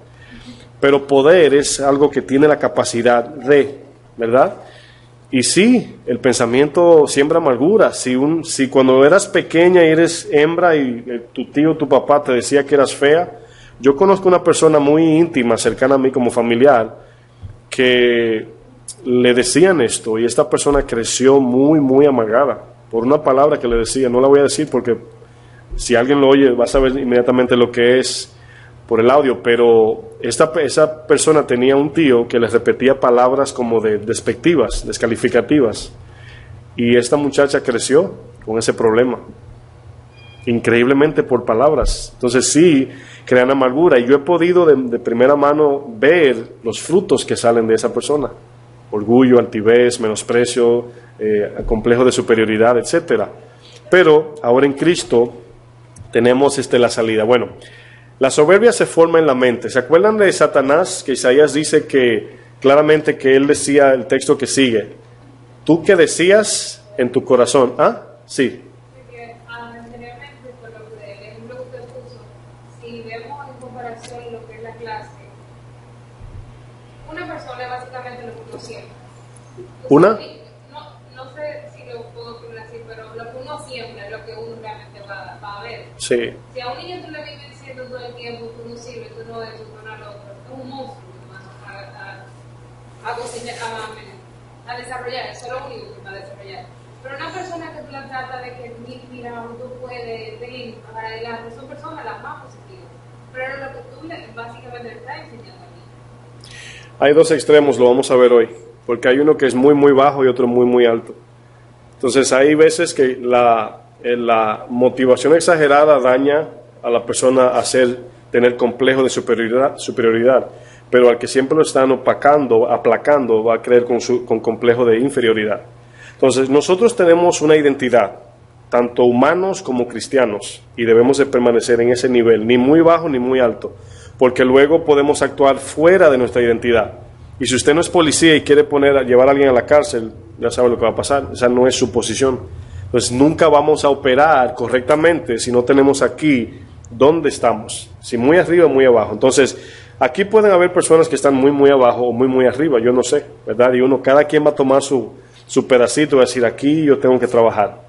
Pero poder es algo que tiene la capacidad de, ¿verdad? Y sí, el pensamiento siembra amargura. Si cuando eras pequeña y eres hembra y tu tío, tu papá te decía que eras fea, yo conozco una persona muy íntima, cercana a mí como familiar, que le decían esto y esta persona creció muy, muy amargada por una palabra que le decía. No la voy a decir porque si alguien lo oye va a saber inmediatamente lo que es por el audio, pero esa persona tenía un tío que les repetía palabras como despectivas, descalificativas, y esta muchacha creció con ese problema, increíblemente por palabras. Entonces sí, crean amargura, y yo he podido de primera mano ver los frutos que salen de esa persona: orgullo, altivez, menosprecio, complejo de superioridad, etcétera. Pero ahora en Cristo tenemos la salida. Bueno, la soberbia se forma en la mente. ¿Se acuerdan de Satanás? Que Isaías dice que claramente que él decía, el texto que sigue: ¿tú qué decías en tu corazón? ¿Ah? Sí. Porque anteriormente, por lo que el ejemplo que usted puso, si vemos en comparación lo que es la clase, una persona es básicamente lo que uno siembra. ¿Una? No sé si lo puedo poner así, pero lo que uno siembra es lo que uno realmente va a ver. Sí. Si a un niño tú le vives diciendo todo el tiempo, tú no sirves, tú no eres, tú no lo otro, es un monstruo que vas a cocinar, a desarrollar, eso es lo único que va a desarrollar. Pero una persona que tú la tratas de que, mira, tú puedes, ven, para adelante, son personas las más positivas. Pero lo que tú básicamente le estás enseñando a mí. Hay dos extremos, lo vamos a ver hoy, porque hay uno que es muy, muy bajo y otro muy, muy alto. Entonces hay veces que la motivación exagerada daña a la persona a tener complejo de superioridad, pero al que siempre lo están aplacando, va a creer con complejo de inferioridad. Entonces nosotros tenemos una identidad, tanto humanos como cristianos, y debemos de permanecer en ese nivel, ni muy bajo ni muy alto, porque luego podemos actuar fuera de nuestra identidad. Y si usted no es policía y quiere llevar a alguien a la cárcel, ya sabe lo que va a pasar. Esa no es su posición. Entonces nunca vamos a operar correctamente si no tenemos aquí dónde estamos, si muy arriba o muy abajo. Entonces aquí pueden haber personas que están muy, muy abajo o muy, muy arriba, yo no sé, ¿verdad? Y cada quien va a tomar su pedacito y va a decir, aquí yo tengo que trabajar.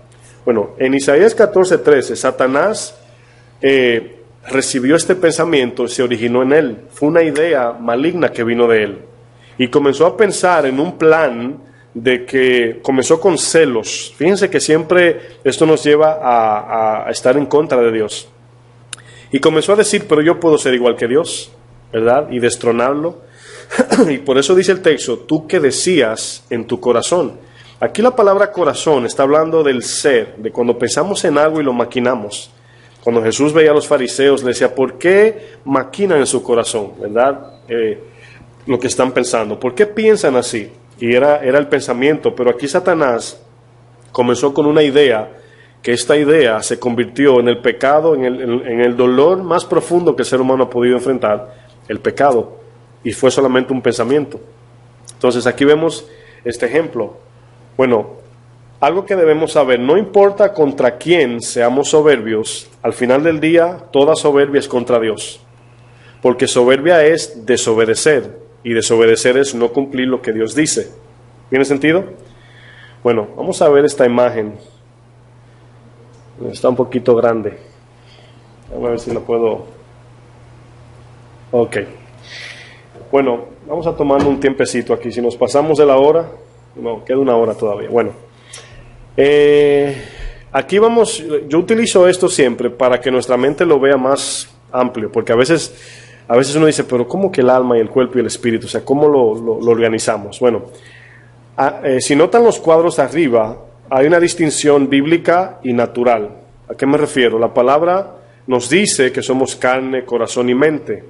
Bueno, en Isaías 14:13, Satanás recibió este pensamiento, se originó en él. Fue una idea maligna que vino de él. Y comenzó a pensar en un plan de que comenzó con celos. Fíjense que siempre esto nos lleva a estar en contra de Dios. Y comenzó a decir, pero yo puedo ser igual que Dios, ¿verdad? Y destronarlo. Y por eso dice el texto, tú que decías en tu corazón. Aquí la palabra corazón está hablando del ser, de cuando pensamos en algo y lo maquinamos. Cuando Jesús veía a los fariseos, le decía, ¿por qué maquinan en su corazón, verdad? Lo que están pensando. ¿Por qué piensan así? Y era el pensamiento, pero aquí Satanás comenzó con una idea, que esta idea se convirtió en el pecado, en el dolor más profundo que el ser humano ha podido enfrentar, el pecado, y fue solamente un pensamiento. Entonces aquí vemos este ejemplo. Bueno, algo que debemos saber, no importa contra quién seamos soberbios, al final del día toda soberbia es contra Dios, porque soberbia es desobedecer, y desobedecer es no cumplir lo que Dios dice. ¿Tiene sentido? Bueno, vamos a ver esta imagen. Está un poquito grande. Vamos a ver si la puedo... Ok. Bueno, vamos a tomar un tiempecito aquí. Si nos pasamos de la hora... No, queda una hora todavía. Bueno. Aquí vamos... Yo utilizo esto siempre para que nuestra mente lo vea más amplio. Porque a veces uno dice, pero ¿cómo que el alma y el cuerpo y el espíritu? O sea, ¿cómo lo organizamos? Bueno, si notan los cuadros arriba, hay una distinción bíblica y natural. ¿A qué me refiero? La palabra nos dice que somos carne, corazón y mente,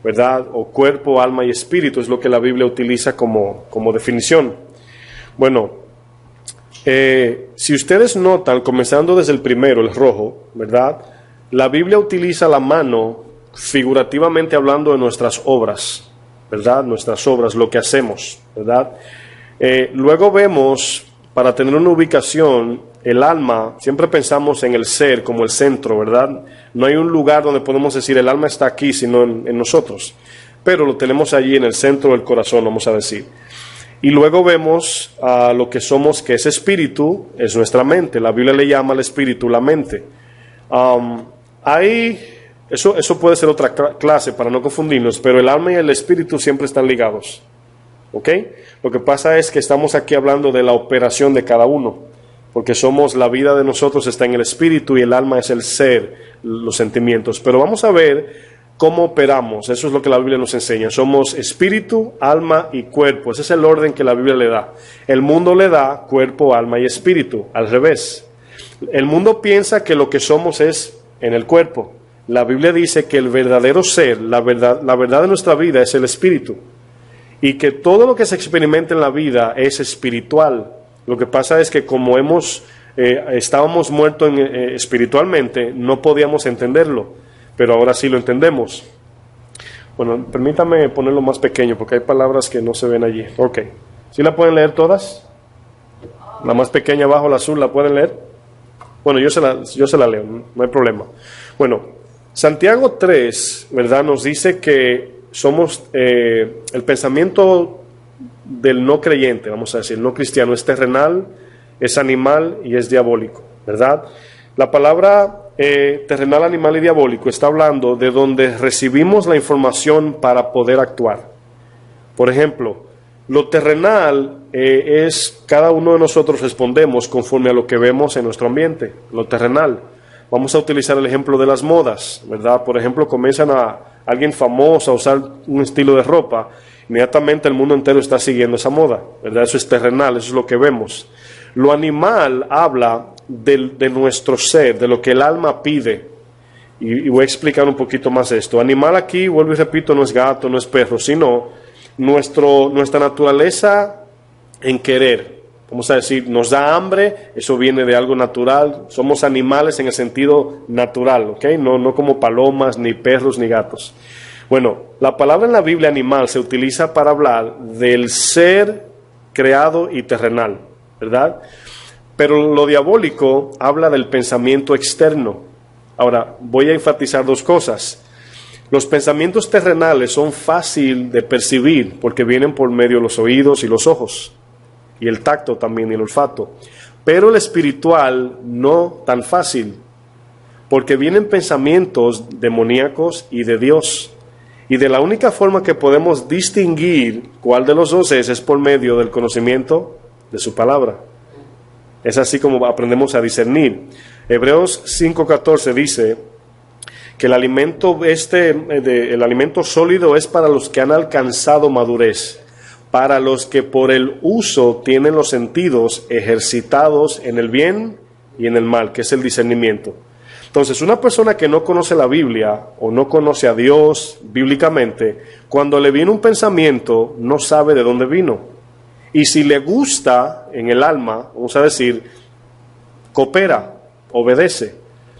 ¿verdad? O cuerpo, alma y espíritu es lo que la Biblia utiliza como definición. Bueno, si ustedes notan, comenzando desde el primero, el rojo, ¿verdad? La Biblia utiliza la mano figurativamente hablando de nuestras obras, ¿verdad? Nuestras obras, lo que hacemos, ¿verdad? Luego vemos, para tener una ubicación, el alma, siempre pensamos en el ser como el centro, ¿verdad? No hay un lugar donde podemos decir el alma está aquí, sino en nosotros. Pero lo tenemos allí en el centro del corazón, vamos a decir. Y luego vemos lo que somos, que es espíritu, es nuestra mente. La Biblia le llama al espíritu la mente. Eso puede ser otra clase para no confundirnos, pero el alma y el espíritu siempre están ligados. ¿Ok? Lo que pasa es que estamos aquí hablando de la operación de cada uno, porque la vida de nosotros está en el espíritu y el alma es el ser, los sentimientos. Pero vamos a ver cómo operamos. Eso es lo que la Biblia nos enseña. Somos espíritu, alma y cuerpo. Ese es el orden que la Biblia le da. El mundo le da cuerpo, alma y espíritu, al revés. El mundo piensa que lo que somos es en el cuerpo. La Biblia dice que el verdadero ser, la verdad de nuestra vida es el espíritu. Y que todo lo que se experimenta en la vida es espiritual. Lo que pasa es que como estábamos muertos espiritualmente, no podíamos entenderlo. Pero ahora sí lo entendemos. Bueno, permítame ponerlo más pequeño porque hay palabras que no se ven allí. Ok. ¿Sí la pueden leer todas? La más pequeña abajo, la azul, ¿la pueden leer? Bueno, yo se la leo, no hay problema. Bueno, Santiago 3, ¿verdad? Nos dice que somos el pensamiento del no creyente, vamos a decir, no cristiano, es terrenal, es animal y es diabólico, ¿verdad? La palabra terrenal, animal y diabólico está hablando de donde recibimos la información para poder actuar. Por ejemplo, lo terrenal es cada uno de nosotros respondemos conforme a lo que vemos en nuestro ambiente, lo terrenal. Vamos a utilizar el ejemplo de las modas, ¿verdad? Por ejemplo, comienzan alguien famoso a usar un estilo de ropa, inmediatamente el mundo entero está siguiendo esa moda, ¿verdad? Eso es terrenal, eso es lo que vemos. Lo animal habla de nuestro ser, de lo que el alma pide. Y voy a explicar un poquito más esto. Animal aquí, vuelvo y repito, no es gato, no es perro, sino nuestra naturaleza en querer. Vamos a decir, nos da hambre, eso viene de algo natural. Somos animales en el sentido natural, ¿ok? No como palomas, ni perros, ni gatos. Bueno, la palabra en la Biblia animal se utiliza para hablar del ser creado y terrenal, ¿verdad? Pero lo diabólico habla del pensamiento externo. Ahora, voy a enfatizar dos cosas. Los pensamientos terrenales son fácil de percibir porque vienen por medio de los oídos y los ojos, y el tacto también y el olfato. Pero el espiritual no tan fácil, porque vienen pensamientos demoníacos y de Dios. Y de la única forma que podemos distinguir cuál de los dos es por medio del conocimiento de su palabra. Es así como aprendemos a discernir. Hebreos 5:14 dice que el alimento sólido es para los que han alcanzado madurez, para los que por el uso tienen los sentidos ejercitados en el bien y en el mal, que es el discernimiento. Entonces, una persona que no conoce la Biblia o no conoce a Dios bíblicamente, cuando le viene un pensamiento, no sabe de dónde vino. Y si le gusta en el alma, vamos a decir, coopera, obedece.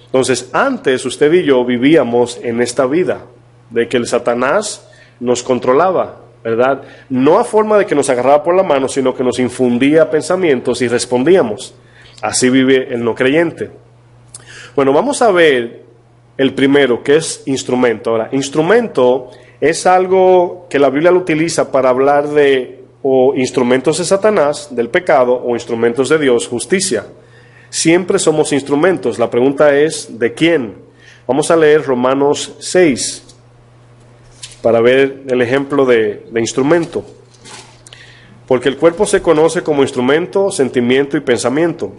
Entonces, antes usted y yo vivíamos en esta vida, de que el Satanás nos controlaba, ¿verdad? No a forma de que nos agarraba por la mano, sino que nos infundía pensamientos y respondíamos. Así vive el no creyente. Bueno, vamos a ver el primero, que es instrumento. Ahora, instrumento es algo que la Biblia lo utiliza para hablar de o instrumentos de Satanás, del pecado, o instrumentos de Dios, justicia. Siempre somos instrumentos. La pregunta es, ¿de quién? Vamos a leer Romanos 6 para ver el ejemplo de instrumento. Porque el cuerpo se conoce como instrumento, sentimiento y pensamiento.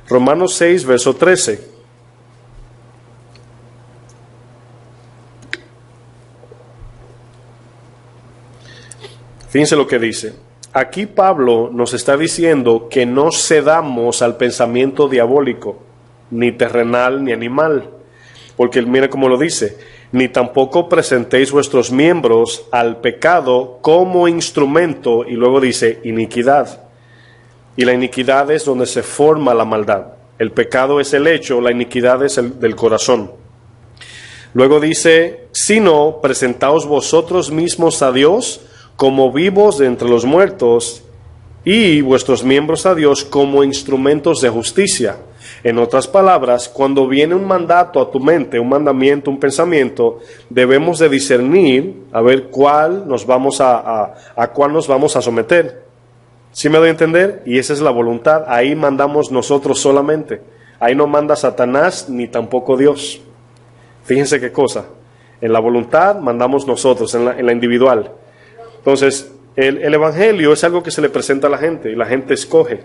Romanos 6, verso 13. Fíjense lo que dice. Aquí Pablo nos está diciendo que no cedamos al pensamiento diabólico, ni terrenal ni animal. Porque mira cómo lo dice. Ni tampoco presentéis vuestros miembros al pecado como instrumento, y luego dice iniquidad. Y la iniquidad es donde se forma la maldad. El pecado es el hecho, la iniquidad es el del corazón. Luego dice, sino presentaos vosotros mismos a Dios como vivos de entre los muertos, y vuestros miembros a Dios como instrumentos de justicia. En otras palabras, cuando viene un mandato a tu mente, un mandamiento, un pensamiento, debemos de discernir a ver cuál nos vamos a cuál nos vamos a someter. ¿Sí me doy a entender? Y esa es la voluntad. Ahí mandamos nosotros solamente. Ahí no manda Satanás ni tampoco Dios. Fíjense qué cosa. En la voluntad mandamos nosotros, en la individual. Entonces, el Evangelio es algo que se le presenta a la gente y la gente escoge,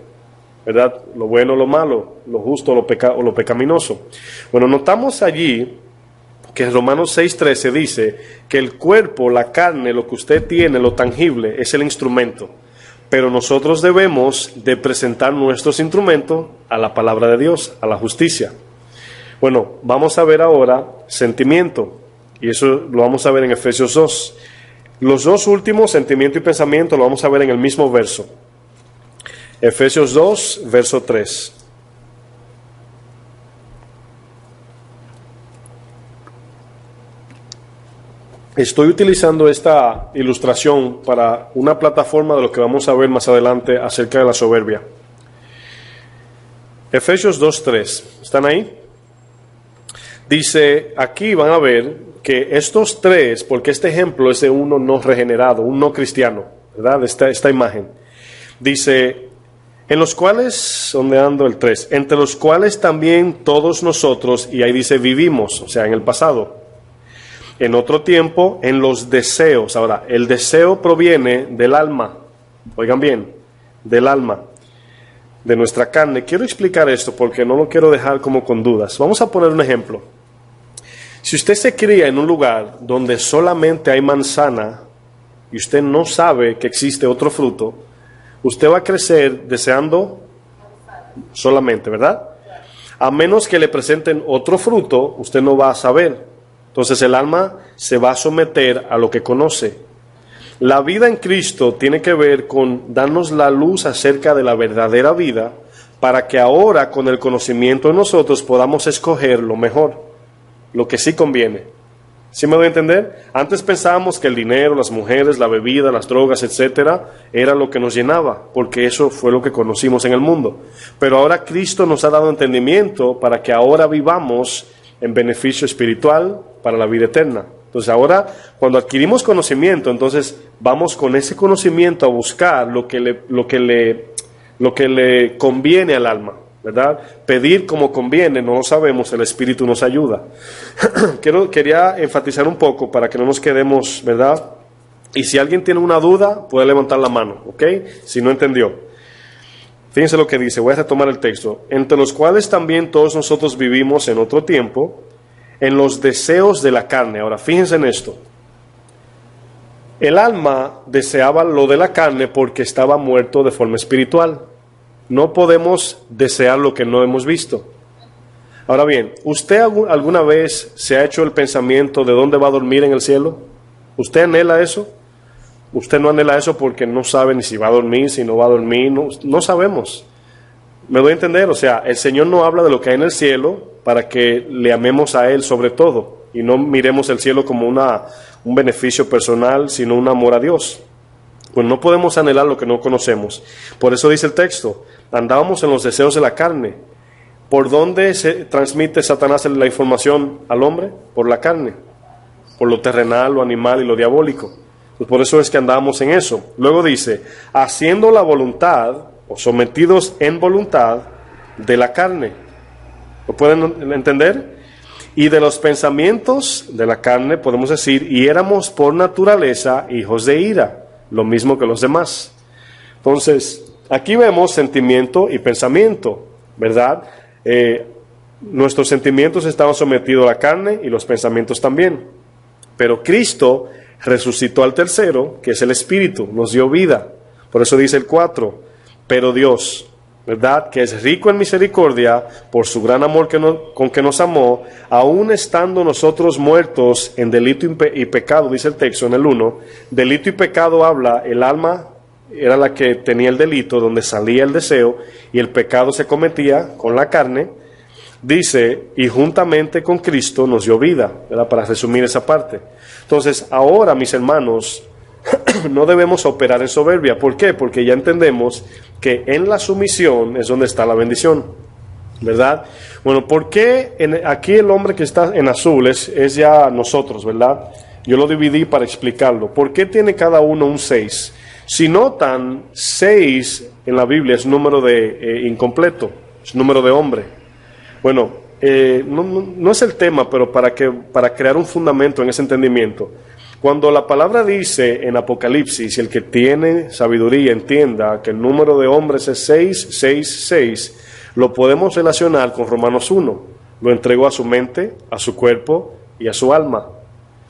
¿verdad? Lo bueno, lo malo, lo justo o lo pecaminoso. Bueno, notamos allí que en Romanos 6:13 dice que el cuerpo, la carne, lo que usted tiene, lo tangible, es el instrumento. Pero nosotros debemos de presentar nuestros instrumentos a la palabra de Dios, a la justicia. Bueno, vamos a ver ahora sentimiento, y eso lo vamos a ver en Efesios 2. Los dos últimos, sentimiento y pensamiento, lo vamos a ver en el mismo verso. Efesios 2, verso 3. Estoy utilizando esta ilustración para una plataforma de lo que vamos a ver más adelante acerca de la soberbia. Efesios 2:3. ¿Están ahí? Dice, aquí van a ver que estos tres, porque este ejemplo es de uno no regenerado, un no cristiano, ¿verdad? Esta imagen. Dice, en los cuales, sondeando el 3, entre los cuales también todos nosotros, y ahí dice vivimos, o sea, en el pasado. En otro tiempo, en los deseos. Ahora, el deseo proviene del alma. Oigan bien, del alma, de nuestra carne. Quiero explicar esto porque no lo quiero dejar como con dudas. Vamos a poner un ejemplo. Si usted se cría en un lugar donde solamente hay manzana y usted no sabe que existe otro fruto, usted va a crecer deseando solamente, ¿verdad? A menos que le presenten otro fruto, usted no va a saber. Entonces el alma se va a someter a lo que conoce. La vida en Cristo tiene que ver con darnos la luz acerca de la verdadera vida para que ahora con el conocimiento de nosotros podamos escoger lo mejor, lo que sí conviene. ¿Sí me doy a entender? Antes pensábamos que el dinero, las mujeres, la bebida, las drogas, etcétera, era lo que nos llenaba, porque eso fue lo que conocimos en el mundo. Pero ahora Cristo nos ha dado entendimiento para que ahora vivamos en beneficio espiritual para la vida eterna. Entonces ahora, cuando adquirimos conocimiento, entonces vamos con ese conocimiento a buscar lo que le conviene al alma, ¿verdad? Pedir como conviene, no lo sabemos, el Espíritu nos ayuda. Quería enfatizar un poco para que no nos quedemos, ¿verdad? Y si alguien tiene una duda, puede levantar la mano, ¿ok? Si no entendió. Fíjense lo que dice, voy a retomar el texto. Entre los cuales también todos nosotros vivimos en otro tiempo, en los deseos de la carne. Ahora, fíjense en esto. El alma deseaba lo de la carne porque estaba muerto de forma espiritual. No podemos desear lo que no hemos visto. Ahora bien, ¿usted alguna vez se ha hecho el pensamiento de dónde va a dormir en el cielo? ¿Usted anhela eso? Usted no anhela eso porque no sabe ni si va a dormir, si no va a dormir, no sabemos. ¿Me doy a entender? O sea, el Señor no habla de lo que hay en el cielo para que le amemos a Él sobre todo y no miremos el cielo como un beneficio personal, sino un amor a Dios. Pues no podemos anhelar lo que no conocemos. Por eso dice el texto, andábamos en los deseos de la carne. ¿Por dónde se transmite Satanás la información al hombre? Por la carne, por lo terrenal, lo animal y lo diabólico. Pues por eso es que andamos en eso. Luego dice, haciendo la voluntad, o sometidos en voluntad de la carne. ¿Lo pueden entender? Y de los pensamientos de la carne podemos decir, y éramos por naturaleza hijos de ira, lo mismo que los demás. Entonces, aquí vemos sentimiento y pensamiento, ¿verdad? Nuestros sentimientos estaban sometidos a la carne y los pensamientos también. Pero Cristo resucitó al tercero, que es el Espíritu, nos dio vida. Por eso dice el 4, pero Dios, ¿verdad? Que es rico en misericordia, por su gran amor con que nos amó, aun estando nosotros muertos en delito y pecado, dice el texto en el 1, delito y pecado habla, el alma era la que tenía el delito, donde salía el deseo, y el pecado se cometía con la carne, dice, y juntamente con Cristo nos dio vida, ¿verdad? Para resumir esa parte. Entonces, ahora, mis hermanos, no debemos operar en soberbia. ¿Por qué? Porque ya entendemos que en la sumisión es donde está la bendición. ¿verdad? Bueno, ¿por qué aquí el hombre que está en azul es ya nosotros, ¿verdad? Yo lo dividí para explicarlo. ¿Por qué tiene cada uno un 6? Si notan, 6 en la Biblia es número de incompleto, es número de hombre. Bueno, no es el tema, pero para crear un fundamento en ese entendimiento. Cuando la palabra dice en Apocalipsis, el que tiene sabiduría entienda que el número de hombres es 666, lo podemos relacionar con Romanos 1. Lo entregó a su mente, a su cuerpo y a su alma.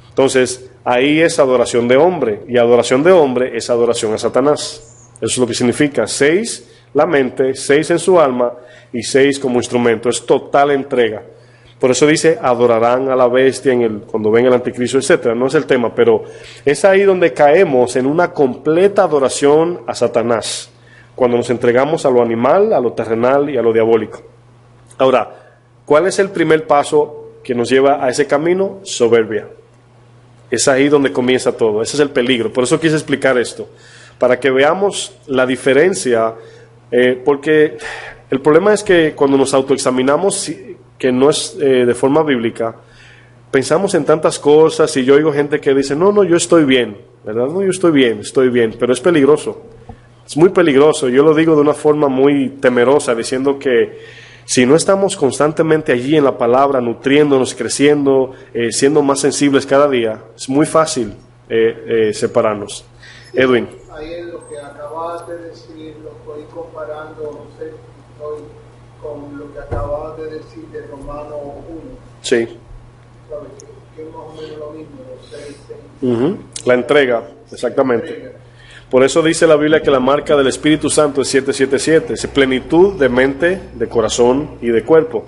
Entonces, ahí es adoración de hombre, y adoración de hombre es adoración a Satanás. Eso es lo que significa 6 la mente, 6 en su alma y 6 como instrumento. Es total entrega. Por eso dice, adorarán a la bestia cuando venga el anticristo, etcétera. No es el tema, pero es ahí donde caemos en una completa adoración a Satanás, cuando nos entregamos a lo animal, a lo terrenal y a lo diabólico. Ahora, ¿cuál es el primer paso que nos lleva a ese camino? Soberbia. Es ahí donde comienza todo. Ese es el peligro. Por eso quise explicar esto, para que veamos la diferencia, porque el problema es que cuando nos autoexaminamos, que no es de forma bíblica, pensamos en tantas cosas, y yo oigo gente que dice, no, yo estoy bien, ¿verdad? No, yo estoy bien, pero es peligroso. Es muy peligroso. Yo lo digo de una forma muy temerosa, diciendo que si no estamos constantemente allí en la palabra, nutriéndonos, creciendo, siendo más sensibles cada día, es muy fácil separarnos. Edwin. Ahí en lo que acabas de decir, lo estoy comparando, no sé, con lo que acabas de decir de Romanos 1. Sí. ¿Sabes? Que es más o menos lo mismo, los 6. La entrega, exactamente. Por eso dice la Biblia que la marca del Espíritu Santo es 777, es plenitud de mente, de corazón y de cuerpo.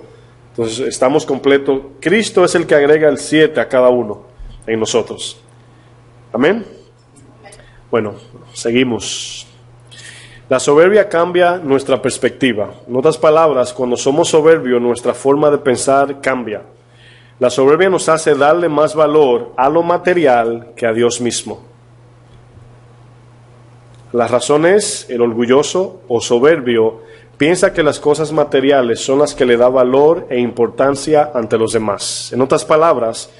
Entonces estamos completos. Cristo es el que agrega el 7 a cada uno en nosotros. Amén. Bueno, seguimos. La soberbia cambia nuestra perspectiva. En otras palabras, cuando somos soberbios, nuestra forma de pensar cambia. La soberbia nos hace darle más valor a lo material que a Dios mismo. La razón es, el orgulloso o soberbio piensa que las cosas materiales son las que le da valor e importancia ante los demás. En otras palabras,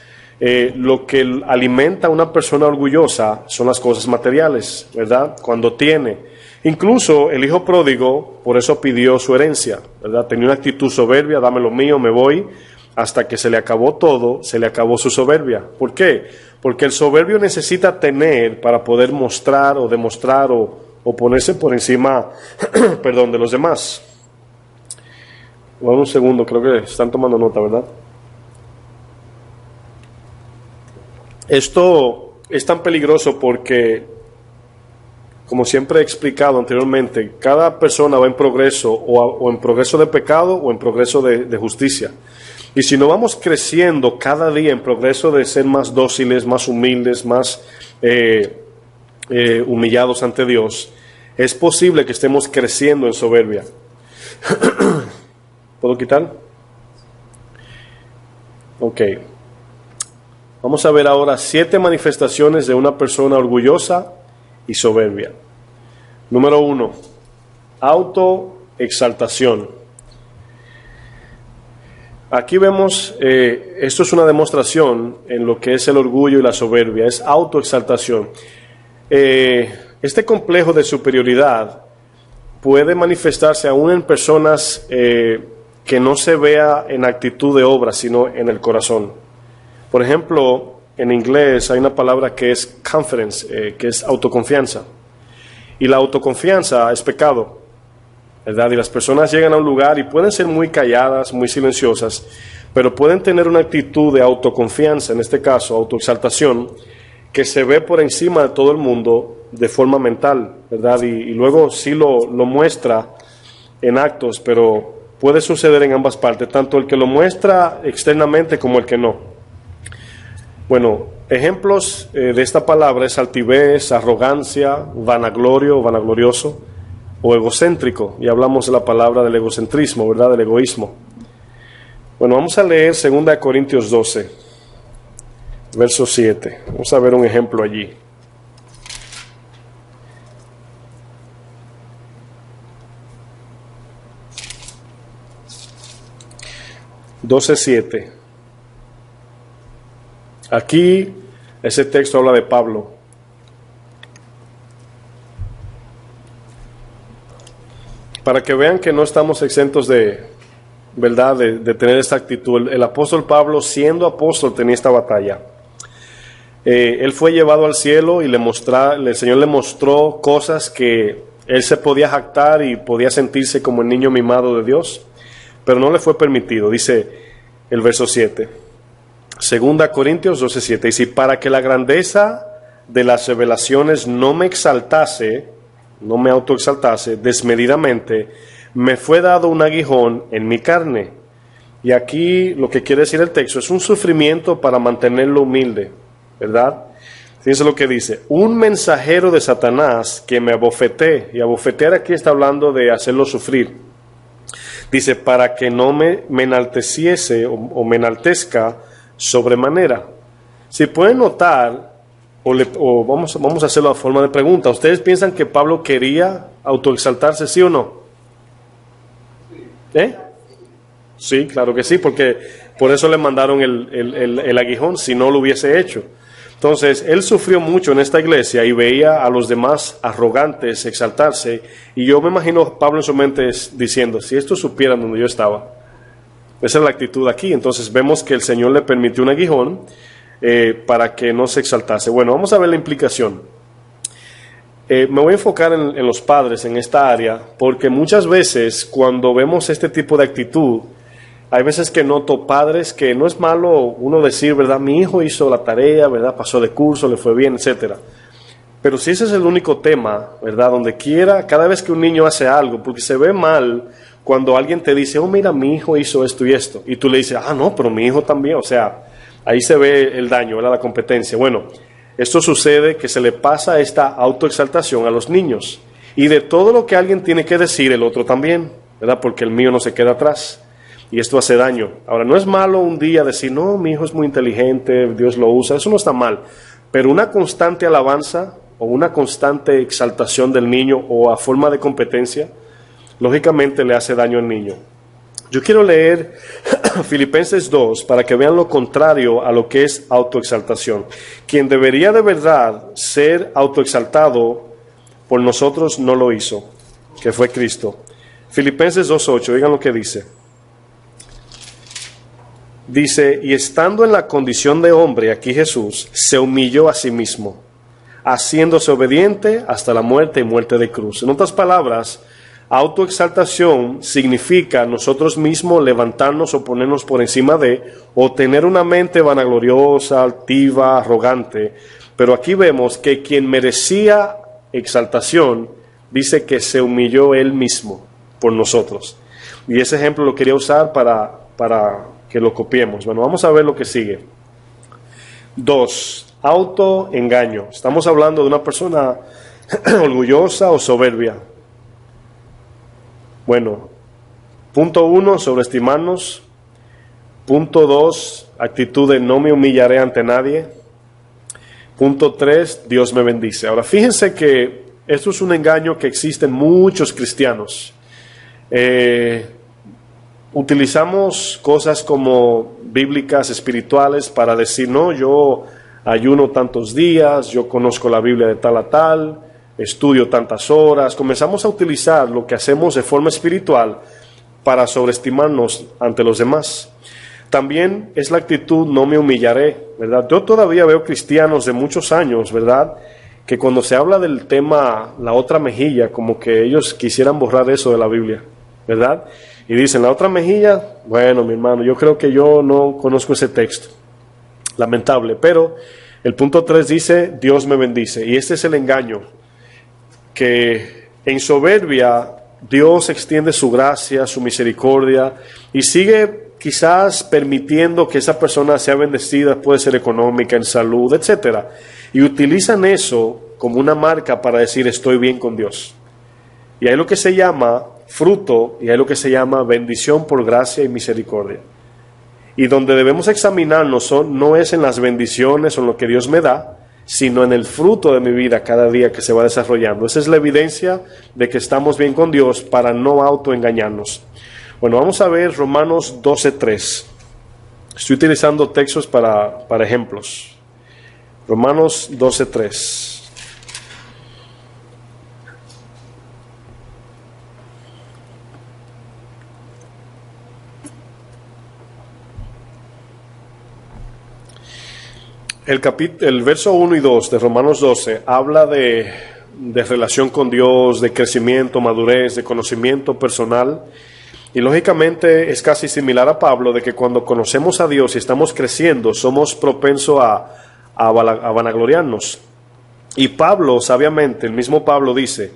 lo que alimenta a una persona orgullosa son las cosas materiales, ¿verdad? Cuando tiene. Incluso el hijo pródigo, por eso pidió su herencia, ¿verdad? Tenía una actitud soberbia, dame lo mío, me voy, hasta que se le acabó todo, se le acabó su soberbia. ¿Por qué? Porque el soberbio necesita tener para poder mostrar o demostrar o ponerse por encima, de los demás. Bueno, un segundo, creo que están tomando nota, ¿verdad? Esto es tan peligroso porque, como siempre he explicado anteriormente, cada persona va en progreso, o en progreso de pecado o en progreso de justicia. Y si no vamos creciendo cada día en progreso de ser más dóciles, más humildes, más humillados ante Dios, es posible que estemos creciendo en soberbia. ¿Puedo quitar? Ok. Vamos a ver ahora 7 manifestaciones de una persona orgullosa y soberbia. Número 1, autoexaltación. Aquí vemos, esto es una demostración en lo que es el orgullo y la soberbia, es autoexaltación. Este complejo de superioridad puede manifestarse aún en personas que no se vea en actitud de obra, sino en el corazón. Por ejemplo, en inglés hay una palabra que es confidence, que es autoconfianza. Y la autoconfianza es pecado, ¿verdad? Y las personas llegan a un lugar y pueden ser muy calladas, muy silenciosas, pero pueden tener una actitud de autoconfianza, en este caso, autoexaltación, que se ve por encima de todo el mundo de forma mental, ¿verdad? Y luego sí lo muestra en actos, pero puede suceder en ambas partes, tanto el que lo muestra externamente como el que no. Bueno, ejemplos de esta palabra es altivez, arrogancia, vanaglorio, vanaglorioso, o egocéntrico, y hablamos de la palabra del egocentrismo, ¿verdad? Del egoísmo. Bueno, vamos a leer 2 Corintios 12, verso 7. Vamos a ver un ejemplo allí. 12:7. Aquí ese texto habla de Pablo. Para que vean que no estamos exentos de, ¿verdad?, de tener esta actitud. El apóstol Pablo, siendo apóstol, tenía esta batalla. Él fue llevado al cielo y el Señor le mostró cosas que él se podía jactar y podía sentirse como el niño mimado de Dios, pero no le fue permitido. Dice el verso 7, 2 Corintios 12:7, dice: para que la grandeza de las revelaciones no me exaltase, no me autoexaltase desmedidamente, me fue dado un aguijón en mi carne. Y aquí lo que quiere decir el texto es un sufrimiento para mantenerlo humilde, ¿verdad? Fíjense lo que dice: un mensajero de Satanás que me abofeté, y abofetear aquí está hablando de hacerlo sufrir. Dice, para que no me enalteciese o me enaltezca sobremanera. Si pueden notar, o vamos a hacerlo a forma de pregunta, ¿ustedes piensan que Pablo quería autoexaltarse, sí o no? Sí, claro que sí, porque por eso le mandaron el aguijón, si no lo hubiese hecho. Entonces, él sufrió mucho en esta iglesia y veía a los demás arrogantes exaltarse, y yo me imagino a Pablo en su mente diciendo, si estos supieran donde yo estaba. Esa es la actitud aquí. Entonces vemos que el Señor le permitió un aguijón para que no se exaltase. Bueno, vamos a ver la implicación. Me voy a enfocar en los padres en esta área, porque muchas veces cuando vemos este tipo de actitud, hay veces que noto padres que no es malo uno decir, ¿verdad? Mi hijo hizo la tarea, ¿verdad? Pasó de curso, le fue bien, etcétera. Pero si ese es el único tema, ¿verdad? Donde quiera, cada vez que un niño hace algo, porque se ve mal cuando alguien te dice, oh, mira, mi hijo hizo esto y esto, y tú le dices, ah, no, pero mi hijo también, o sea, ahí se ve el daño, ¿verdad? La competencia. Bueno, esto sucede que se le pasa esta autoexaltación a los niños, y de todo lo que alguien tiene que decir, el otro también, ¿verdad? Porque el mío no se queda atrás. Y esto hace daño. Ahora, no es malo un día decir, no, mi hijo es muy inteligente, Dios lo usa, eso no está mal. Pero una constante alabanza o una constante exaltación del niño o a forma de competencia, lógicamente le hace daño al niño. Yo quiero leer Filipenses 2 para que vean lo contrario a lo que es autoexaltación. Quien debería de verdad ser autoexaltado por nosotros no lo hizo, que fue Cristo. Filipenses 2:8, oigan lo que dice. Dice, y estando en la condición de hombre, aquí Jesús se humilló a sí mismo, haciéndose obediente hasta la muerte y muerte de cruz. En otras palabras, autoexaltación significa nosotros mismos levantarnos o ponernos por encima de, o tener una mente vanagloriosa, altiva, arrogante. Pero aquí vemos que quien merecía exaltación, dice que se humilló él mismo por nosotros. Y ese ejemplo lo quería usar para que lo copiemos. Bueno, vamos a ver lo que sigue. 2. Autoengaño. Estamos hablando de una persona orgullosa o soberbia. Bueno, punto 1, sobreestimarnos. Punto 2, actitud de no me humillaré ante nadie. Punto 3, Dios me bendice. Ahora, fíjense que esto es un engaño que existe en muchos cristianos. Utilizamos cosas como bíblicas, espirituales, para decir, no, yo ayuno tantos días, yo conozco la Biblia de tal a tal, estudio tantas horas. Comenzamos a utilizar lo que hacemos de forma espiritual para sobreestimarnos ante los demás. También es la actitud, no me humillaré, ¿verdad? Yo todavía veo cristianos de muchos años, ¿verdad?, que cuando se habla del tema la otra mejilla, como que ellos quisieran borrar eso de la Biblia, ¿verdad? Y dicen, la otra mejilla, bueno, mi hermano, yo creo que yo no conozco ese texto. Lamentable. Pero el punto 3 dice, Dios me bendice. Y este es el engaño, que en soberbia Dios extiende su gracia, su misericordia, y sigue quizás permitiendo que esa persona sea bendecida, puede ser económica, en salud, etcétera. Y utilizan eso como una marca para decir, estoy bien con Dios. Y hay lo que se llama fruto, y hay lo que se llama bendición por gracia y misericordia. Y donde debemos examinarnos no es en las bendiciones o en lo que Dios me da, sino en el fruto de mi vida cada día que se va desarrollando. Esa es la evidencia de que estamos bien con Dios, para no autoengañarnos. Bueno, vamos a ver Romanos 12:3. Estoy utilizando textos para ejemplos. Romanos 12:3. El verso 1 y 2 de Romanos 12 habla de relación con Dios, de crecimiento, madurez, de conocimiento personal. Y lógicamente es casi similar a Pablo, de que cuando conocemos a Dios y estamos creciendo, somos propensos a vanagloriarnos. Y Pablo, sabiamente, el mismo Pablo dice,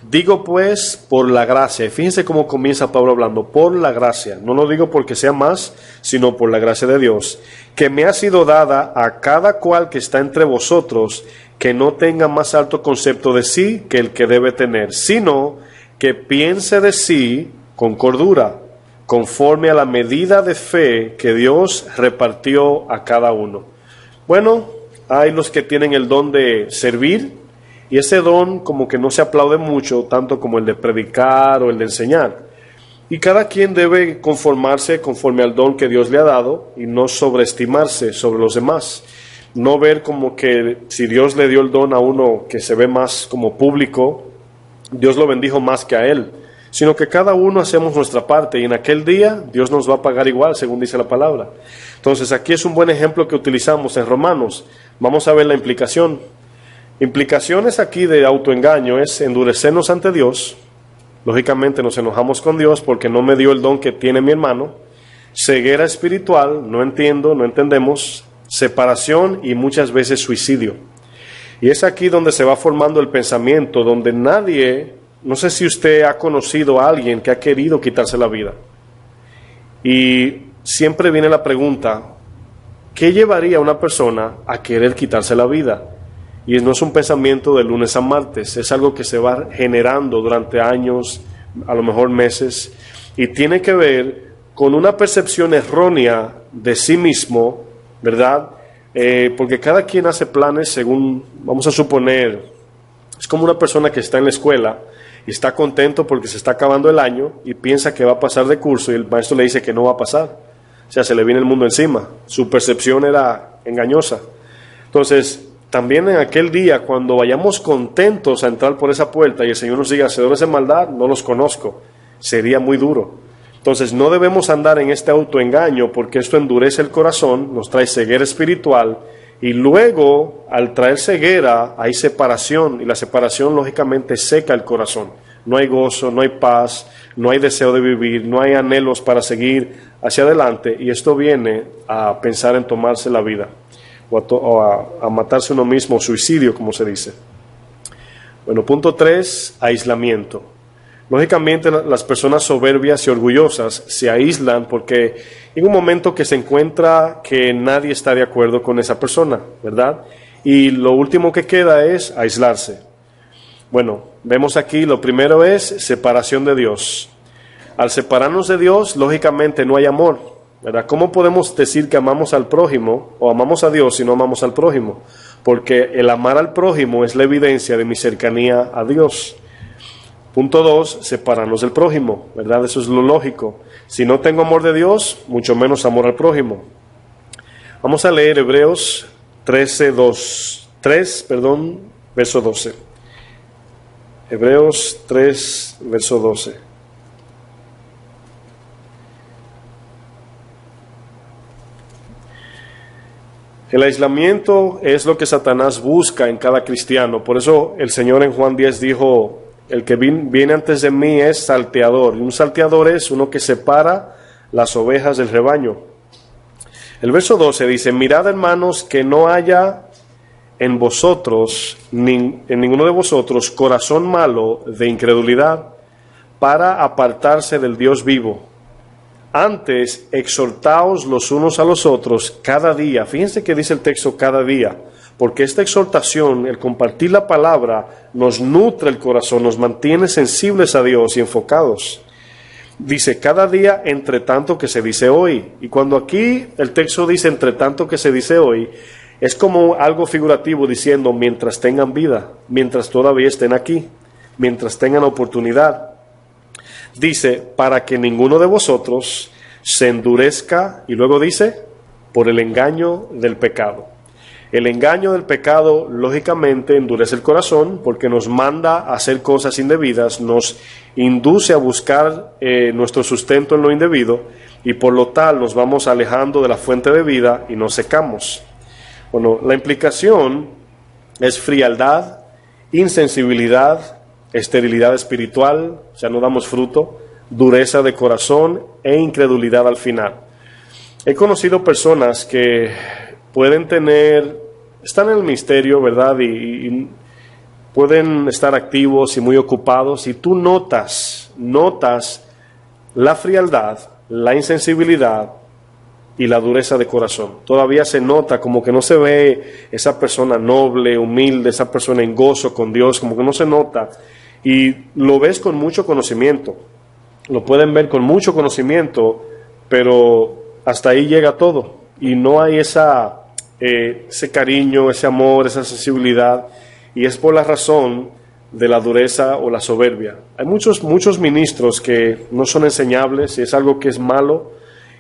digo pues por la gracia. Y fíjense cómo comienza Pablo hablando, por la gracia. No lo digo porque sea más, sino por la gracia de Dios, que me ha sido dada a cada cual que está entre vosotros, que no tenga más alto concepto de sí que el que debe tener, sino que piense de sí con cordura, conforme a la medida de fe que Dios repartió a cada uno. Bueno, hay los que tienen el don de servir, y ese don como que no se aplaude mucho, tanto como el de predicar o el de enseñar. Y cada quien debe conformarse conforme al don que Dios le ha dado, y no sobreestimarse sobre los demás. No ver como que si Dios le dio el don a uno que se ve más como público, Dios lo bendijo más que a él, sino que cada uno hacemos nuestra parte, y en aquel día Dios nos va a pagar igual, según dice la palabra. Entonces aquí es un buen ejemplo que utilizamos en Romanos. Vamos a ver la implicación. Implicaciones aquí de autoengaño es endurecernos ante Dios. Lógicamente nos enojamos con Dios porque no me dio el don que tiene mi hermano. Ceguera espiritual, no entiendo, no entendemos. Separación y muchas veces suicidio. Y es aquí donde se va formando el pensamiento, donde nadie, no sé si usted ha conocido a alguien que ha querido quitarse la vida. Y siempre viene la pregunta, ¿qué llevaría a una persona a querer quitarse la vida? Y no es un pensamiento de lunes a martes, es algo que se va generando durante años, a lo mejor meses, y tiene que ver con una percepción errónea de sí mismo, ¿verdad? Porque cada quien hace planes según, vamos a suponer, es como una persona que está en la escuela y está contento porque se está acabando el año y piensa que va a pasar de curso y el maestro le dice que no va a pasar. O sea, se le viene el mundo encima. Su percepción era engañosa. Entonces, también en aquel día, cuando vayamos contentos a entrar por esa puerta y el Señor nos diga, hacedores de maldad, no los conozco, sería muy duro. Entonces, no debemos andar en este autoengaño porque esto endurece el corazón, nos trae ceguera espiritual y luego, al traer ceguera, hay separación y la separación lógicamente seca el corazón. No hay gozo, no hay paz, no hay deseo de vivir, no hay anhelos para seguir hacia adelante y esto viene a pensar en tomarse la vida o a matarse uno mismo, suicidio como se dice. Bueno, punto 3, aislamiento. Lógicamente las personas soberbias y orgullosas se aíslan porque en un momento que se encuentra que nadie está de acuerdo con esa persona, ¿verdad? Y lo último que queda es aislarse. Bueno, vemos aquí, lo primero es separación de Dios. Al separarnos de Dios, lógicamente no hay amor, ¿verdad? ¿Cómo podemos decir que amamos al prójimo o amamos a Dios si no amamos al prójimo? Porque el amar al prójimo es la evidencia de mi cercanía a Dios. Punto 2, separarnos del prójimo, ¿verdad? Eso es lo lógico. Si no tengo amor de Dios, mucho menos amor al prójimo. Vamos a leer Hebreos 3, verso 12. Hebreos 3, verso 12. El aislamiento es lo que Satanás busca en cada cristiano. Por eso el Señor en Juan 10 dijo, el que viene antes de mí es salteador. Y un salteador es uno que separa las ovejas del rebaño. El verso 12 dice, mirad hermanos que no haya en vosotros, en ninguno de vosotros, corazón malo de incredulidad para apartarse del Dios vivo. Antes, exhortaos los unos a los otros cada día. Fíjense que dice el texto cada día, porque esta exhortación, el compartir la palabra, nos nutre el corazón, nos mantiene sensibles a Dios y enfocados. Dice, cada día entre tanto que se dice hoy. Y cuando aquí el texto dice entre tanto que se dice hoy, es como algo figurativo diciendo mientras tengan vida, mientras todavía estén aquí, mientras tengan oportunidad. Dice, para que ninguno de vosotros se endurezca, y luego dice, por el engaño del pecado. El engaño del pecado, lógicamente, endurece el corazón porque nos manda a hacer cosas indebidas, nos induce a buscar nuestro sustento en lo indebido y por lo tal nos vamos alejando de la fuente de vida y nos secamos. Bueno, la implicación es frialdad, insensibilidad, esterilidad espiritual, o sea, no damos fruto, dureza de corazón e incredulidad al final. He conocido personas que pueden están en el ministerio, ¿verdad? Y pueden estar activos y muy ocupados, y tú notas la frialdad, la insensibilidad y la dureza de corazón. Todavía se nota como que no se ve esa persona noble, humilde, esa persona en gozo con Dios, como que no se nota. Y lo ves con mucho conocimiento, lo pueden ver con mucho conocimiento, pero hasta ahí llega todo. Y no hay ese cariño, ese amor, esa sensibilidad. Y es por la razón de la dureza o la soberbia. Hay muchos ministros que no son enseñables y es algo que es malo.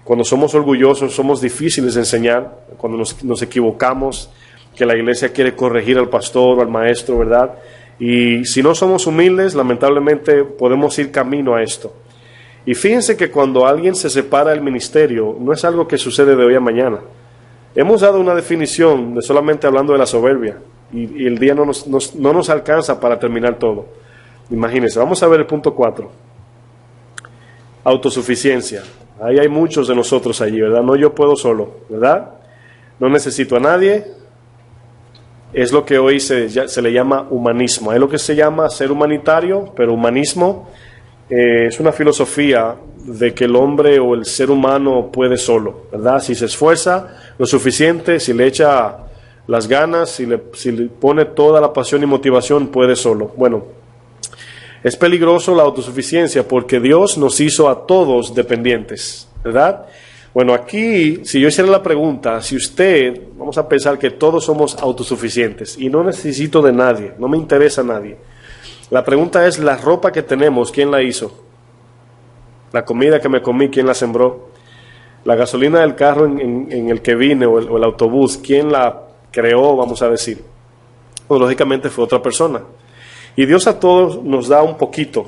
Cuando somos orgullosos somos difíciles de enseñar, cuando nos equivocamos, que la iglesia quiere corregir al pastor o al maestro, ¿verdad? Y si no somos humildes, lamentablemente podemos ir camino a esto. Y fíjense que cuando alguien se separa del ministerio, no es algo que sucede de hoy a mañana. Hemos dado una definición de solamente hablando de la soberbia, y el día no nos alcanza para terminar todo. Imagínense, vamos a ver el punto 4. Autosuficiencia. Ahí hay muchos de nosotros allí, ¿verdad? No, yo puedo solo, ¿verdad? No necesito a nadie. Es lo que hoy se le llama humanismo. Es lo que se llama ser humanitario, pero humanismo es una filosofía de que el hombre o el ser humano puede solo, ¿verdad? Si se esfuerza lo suficiente, si le echa las ganas, si le pone toda la pasión y motivación, puede solo. Bueno, es peligroso la autosuficiencia porque Dios nos hizo a todos dependientes, ¿verdad? Bueno, aquí, si yo hiciera la pregunta, si usted, vamos a pensar que todos somos autosuficientes y no necesito de nadie, no me interesa nadie. La pregunta es, la ropa que tenemos, ¿quién la hizo? La comida que me comí, ¿quién la sembró? La gasolina del carro en el que vine o el autobús, ¿quién la creó, vamos a decir? Pues lógicamente fue otra persona. Y Dios a todos nos da un poquito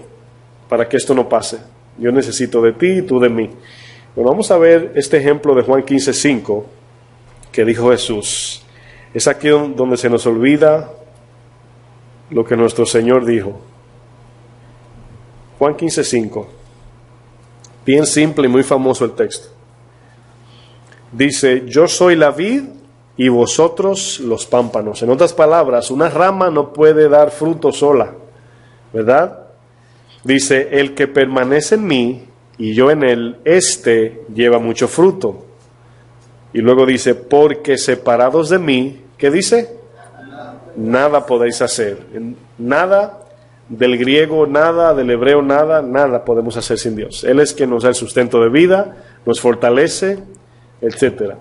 para que esto no pase. Yo necesito de ti y tú de mí. Bueno, vamos a ver este ejemplo de Juan 15:5 que dijo Jesús. Es aquí donde se nos olvida lo que nuestro Señor dijo. Juan 15:5. Bien simple y muy famoso el texto. Dice, yo soy la vid y vosotros los pámpanos. En otras palabras, una rama no puede dar fruto sola, ¿verdad? Dice, el que permanece en mí y yo en él, éste lleva mucho fruto. Y luego dice, porque separados de mí, ¿qué dice? Nada podéis hacer. Nada del griego, nada del hebreo, nada podemos hacer sin Dios. Él es quien nos da el sustento de vida, nos fortalece, etcétera.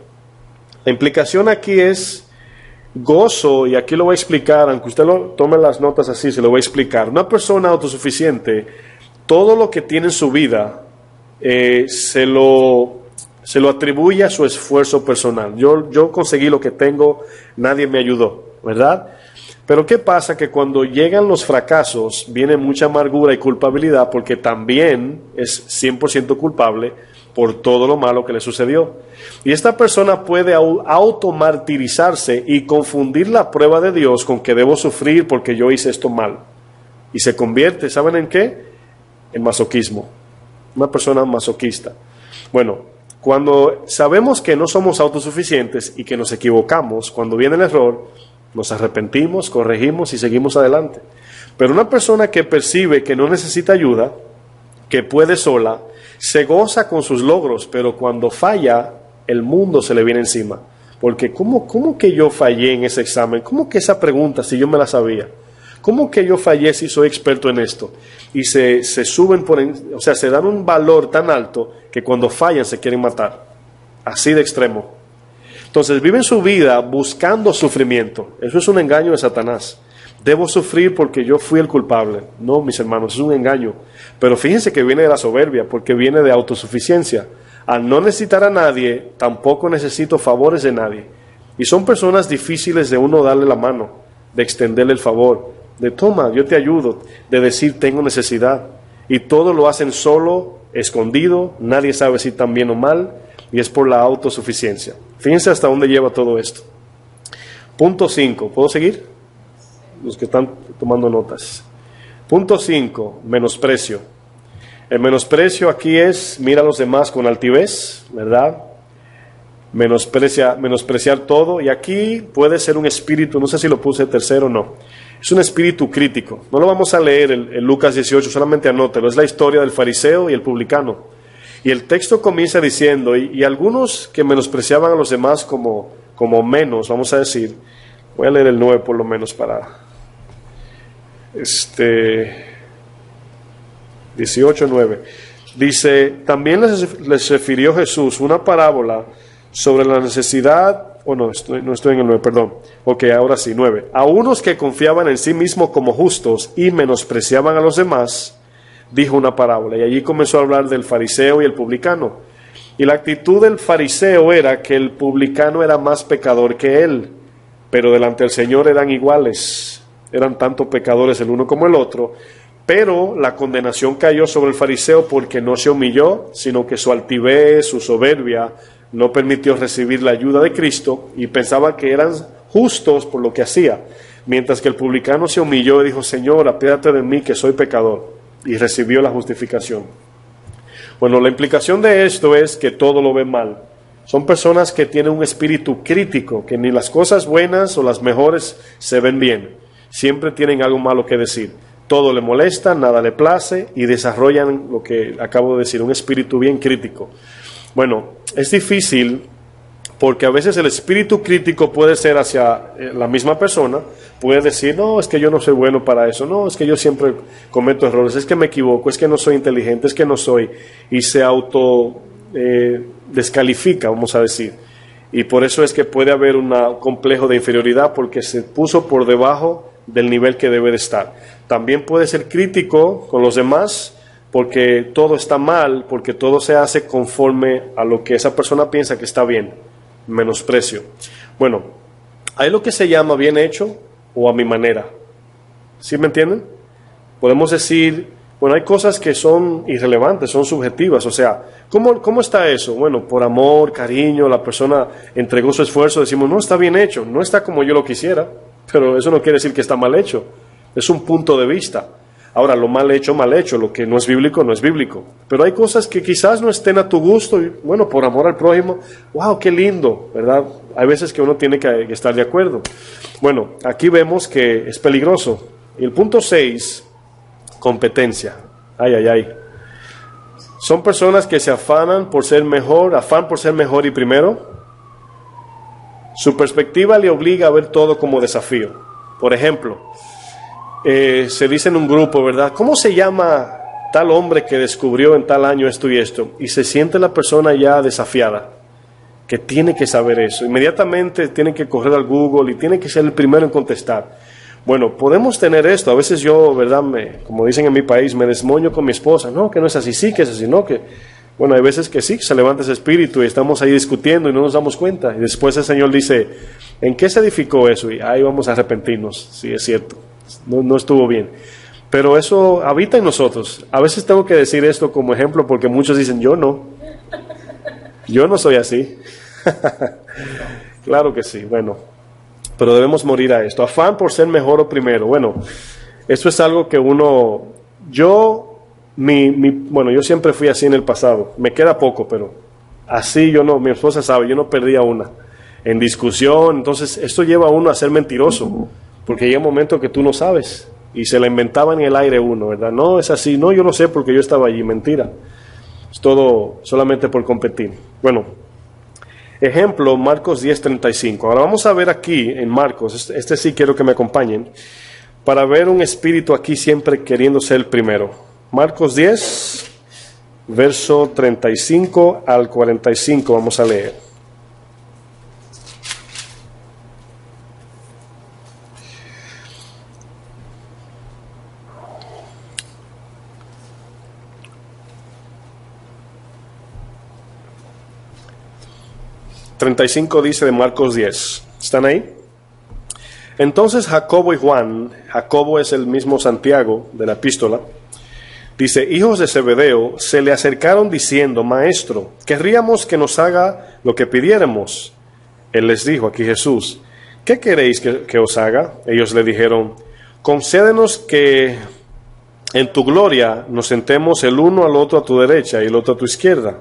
La implicación aquí es gozo, y aquí lo voy a explicar, aunque usted lo tome las notas así, se lo voy a explicar. Una persona autosuficiente, todo lo que tiene en su vida, se lo atribuye a su esfuerzo personal. Yo conseguí lo que tengo, nadie me ayudó, ¿verdad? Pero ¿qué pasa? Que cuando llegan los fracasos, viene mucha amargura y culpabilidad, porque también es 100% culpable por todo lo malo que le sucedió. Y esta persona puede automartirizarse y confundir la prueba de Dios con que debo sufrir porque yo hice esto mal. Y se convierte, ¿saben en qué? En masoquismo. Una persona masoquista. Bueno, cuando sabemos que no somos autosuficientes y que nos equivocamos, cuando viene el error, nos arrepentimos, corregimos y seguimos adelante. Pero una persona que percibe que no necesita ayuda, que puede sola, se goza con sus logros, pero cuando falla, el mundo se le viene encima. Porque ¿cómo que yo fallé en ese examen? ¿Cómo que esa pregunta si yo me la sabía? ¿Cómo que yo fallé si soy experto en esto? Y se suben o sea, se dan un valor tan alto que cuando fallan se quieren matar. Así de extremo. Entonces viven su vida buscando sufrimiento. Eso es un engaño de Satanás. Debo sufrir porque yo fui el culpable. No, mis hermanos, es un engaño. Pero fíjense que viene de la soberbia, porque viene de autosuficiencia. Al no necesitar a nadie, tampoco necesito favores de nadie. Y son personas difíciles de uno darle la mano, de extenderle el favor, de toma, yo te ayudo, de decir tengo necesidad. Y todo lo hacen solo, escondido, nadie sabe si están bien o mal, y es por la autosuficiencia. Fíjense hasta dónde lleva todo esto. Punto 5, ¿puedo seguir? Los que están tomando notas. Punto 5, menosprecio. El menosprecio aquí es, mira a los demás con altivez, ¿verdad? Menospreciar todo, y aquí puede ser un espíritu, no sé si lo puse tercero o no, es un espíritu crítico. No lo vamos a leer en Lucas 18, solamente anótelo, es la historia del fariseo y el publicano. Y el texto comienza diciendo, y algunos que menospreciaban a los demás como menos, vamos a decir, voy a leer el 9 por lo menos para 18:9. Dice, también les refirió Jesús una parábola sobre la necesidad, no estoy en el 9, perdón. Ok, ahora sí, 9. A unos que confiaban en sí mismos como justos y menospreciaban a los demás, dijo una parábola. Y allí comenzó a hablar del fariseo y el publicano. Y la actitud del fariseo era que el publicano era más pecador que él, pero delante del Señor eran iguales. Eran tanto pecadores el uno como el otro. Pero la condenación cayó sobre el fariseo porque no se humilló, sino que su altivez, su soberbia, no permitió recibir la ayuda de Cristo y pensaba que eran justos por lo que hacía. Mientras que el publicano se humilló y dijo, Señor, apiádate de mí que soy pecador, y recibió la justificación. Bueno, la implicación de esto es que todo lo ven mal. Son personas que tienen un espíritu crítico, que ni las cosas buenas o las mejores se ven bien. Siempre tienen algo malo que decir. Todo le molesta, nada le place y desarrollan lo que acabo de decir, un espíritu bien crítico. Bueno, es difícil porque a veces el espíritu crítico puede ser hacia la misma persona, puede decir, no, es que yo no soy bueno para eso, no, es que yo siempre cometo errores, es que me equivoco, es que no soy inteligente, es que no soy, y se auto descalifica, vamos a decir. Y por eso es que puede haber un complejo de inferioridad porque se puso por debajo del nivel que debe de estar. También puede ser crítico con los demás porque todo está mal, porque todo se hace conforme a lo que esa persona piensa que está bien. Menosprecio. Bueno, hay lo que se llama bien hecho o a mi manera. ¿Sí me entienden? Podemos decir, bueno, hay cosas que son irrelevantes, son subjetivas. O sea, ¿cómo está eso? Bueno, por amor, cariño, la persona entregó su esfuerzo, decimos, no, está bien hecho, no está como yo lo quisiera, pero eso no quiere decir que está mal hecho. Es un punto de vista. Ahora, lo mal hecho, lo que no es bíblico, no es bíblico. Pero hay cosas que quizás no estén a tu gusto y, bueno, por amor al prójimo, wow, qué lindo, ¿verdad? Hay veces que uno tiene que estar de acuerdo. Bueno, aquí vemos que es peligroso. Y el punto 6, competencia. Ay. Son personas que se afanan por ser mejor, y primero. Su perspectiva le obliga a ver todo como desafío. Por ejemplo, se dice en un grupo, ¿verdad? ¿Cómo se llama tal hombre que descubrió en tal año esto y esto? Y se siente la persona ya desafiada, que tiene que saber eso. Inmediatamente tiene que correr al Google y tiene que ser el primero en contestar. Bueno, podemos tener esto. A veces yo, ¿verdad? Como dicen en mi país, me desmoño con mi esposa. No, que no es así, sí que es así, no, que... Bueno, hay veces que sí, se levanta ese espíritu y estamos ahí discutiendo y no nos damos cuenta. Y después el Señor dice, ¿en qué se edificó eso? Y ahí vamos a arrepentirnos. Sí, es cierto. No estuvo bien. Pero eso habita en nosotros. A veces tengo que decir esto como ejemplo porque muchos dicen, yo no soy así. Claro que sí, bueno, pero debemos morir a esto. Afán por ser mejor o primero. Bueno, esto es algo que yo siempre fui así en el pasado. Me queda poco, pero así mi esposa sabe, yo no perdía una en discusión. Entonces esto lleva a uno a ser mentiroso. Porque llega un momento que tú no sabes y se la inventaban en el aire uno, ¿verdad? No, es así, no, yo lo sé porque yo estaba allí, mentira. Es todo solamente por competir. Bueno, ejemplo, Marcos 10:35. Ahora vamos a ver aquí en Marcos, este sí quiero que me acompañen, para ver un espíritu aquí siempre queriendo ser el primero. Marcos 10, verso 35 al 45, vamos a leer. 35 dice de Marcos 10. ¿Están ahí? Entonces Jacobo y Juan, Jacobo es el mismo Santiago de la epístola, dice, hijos de Zebedeo, se le acercaron diciendo, Maestro, querríamos que nos haga lo que pidiéramos. Él les dijo, aquí Jesús, ¿qué queréis que os haga? Ellos le dijeron, concédenos que en tu gloria nos sentemos el uno al otro a tu derecha y el otro a tu izquierda.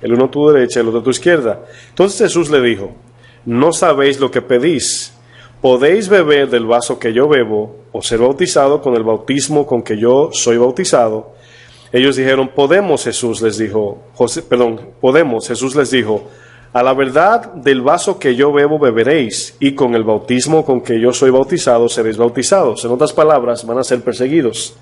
El uno a tu derecha y el otro a tu izquierda. Entonces Jesús le dijo, no sabéis lo que pedís. ¿Podéis beber del vaso que yo bebo o ser bautizado con el bautismo con que yo soy bautizado? Ellos dijeron, podemos, Jesús les dijo, podemos. Jesús les dijo, a la verdad del vaso que yo bebo beberéis, y con el bautismo con que yo soy bautizado seréis bautizados. En otras palabras, van a ser perseguidos.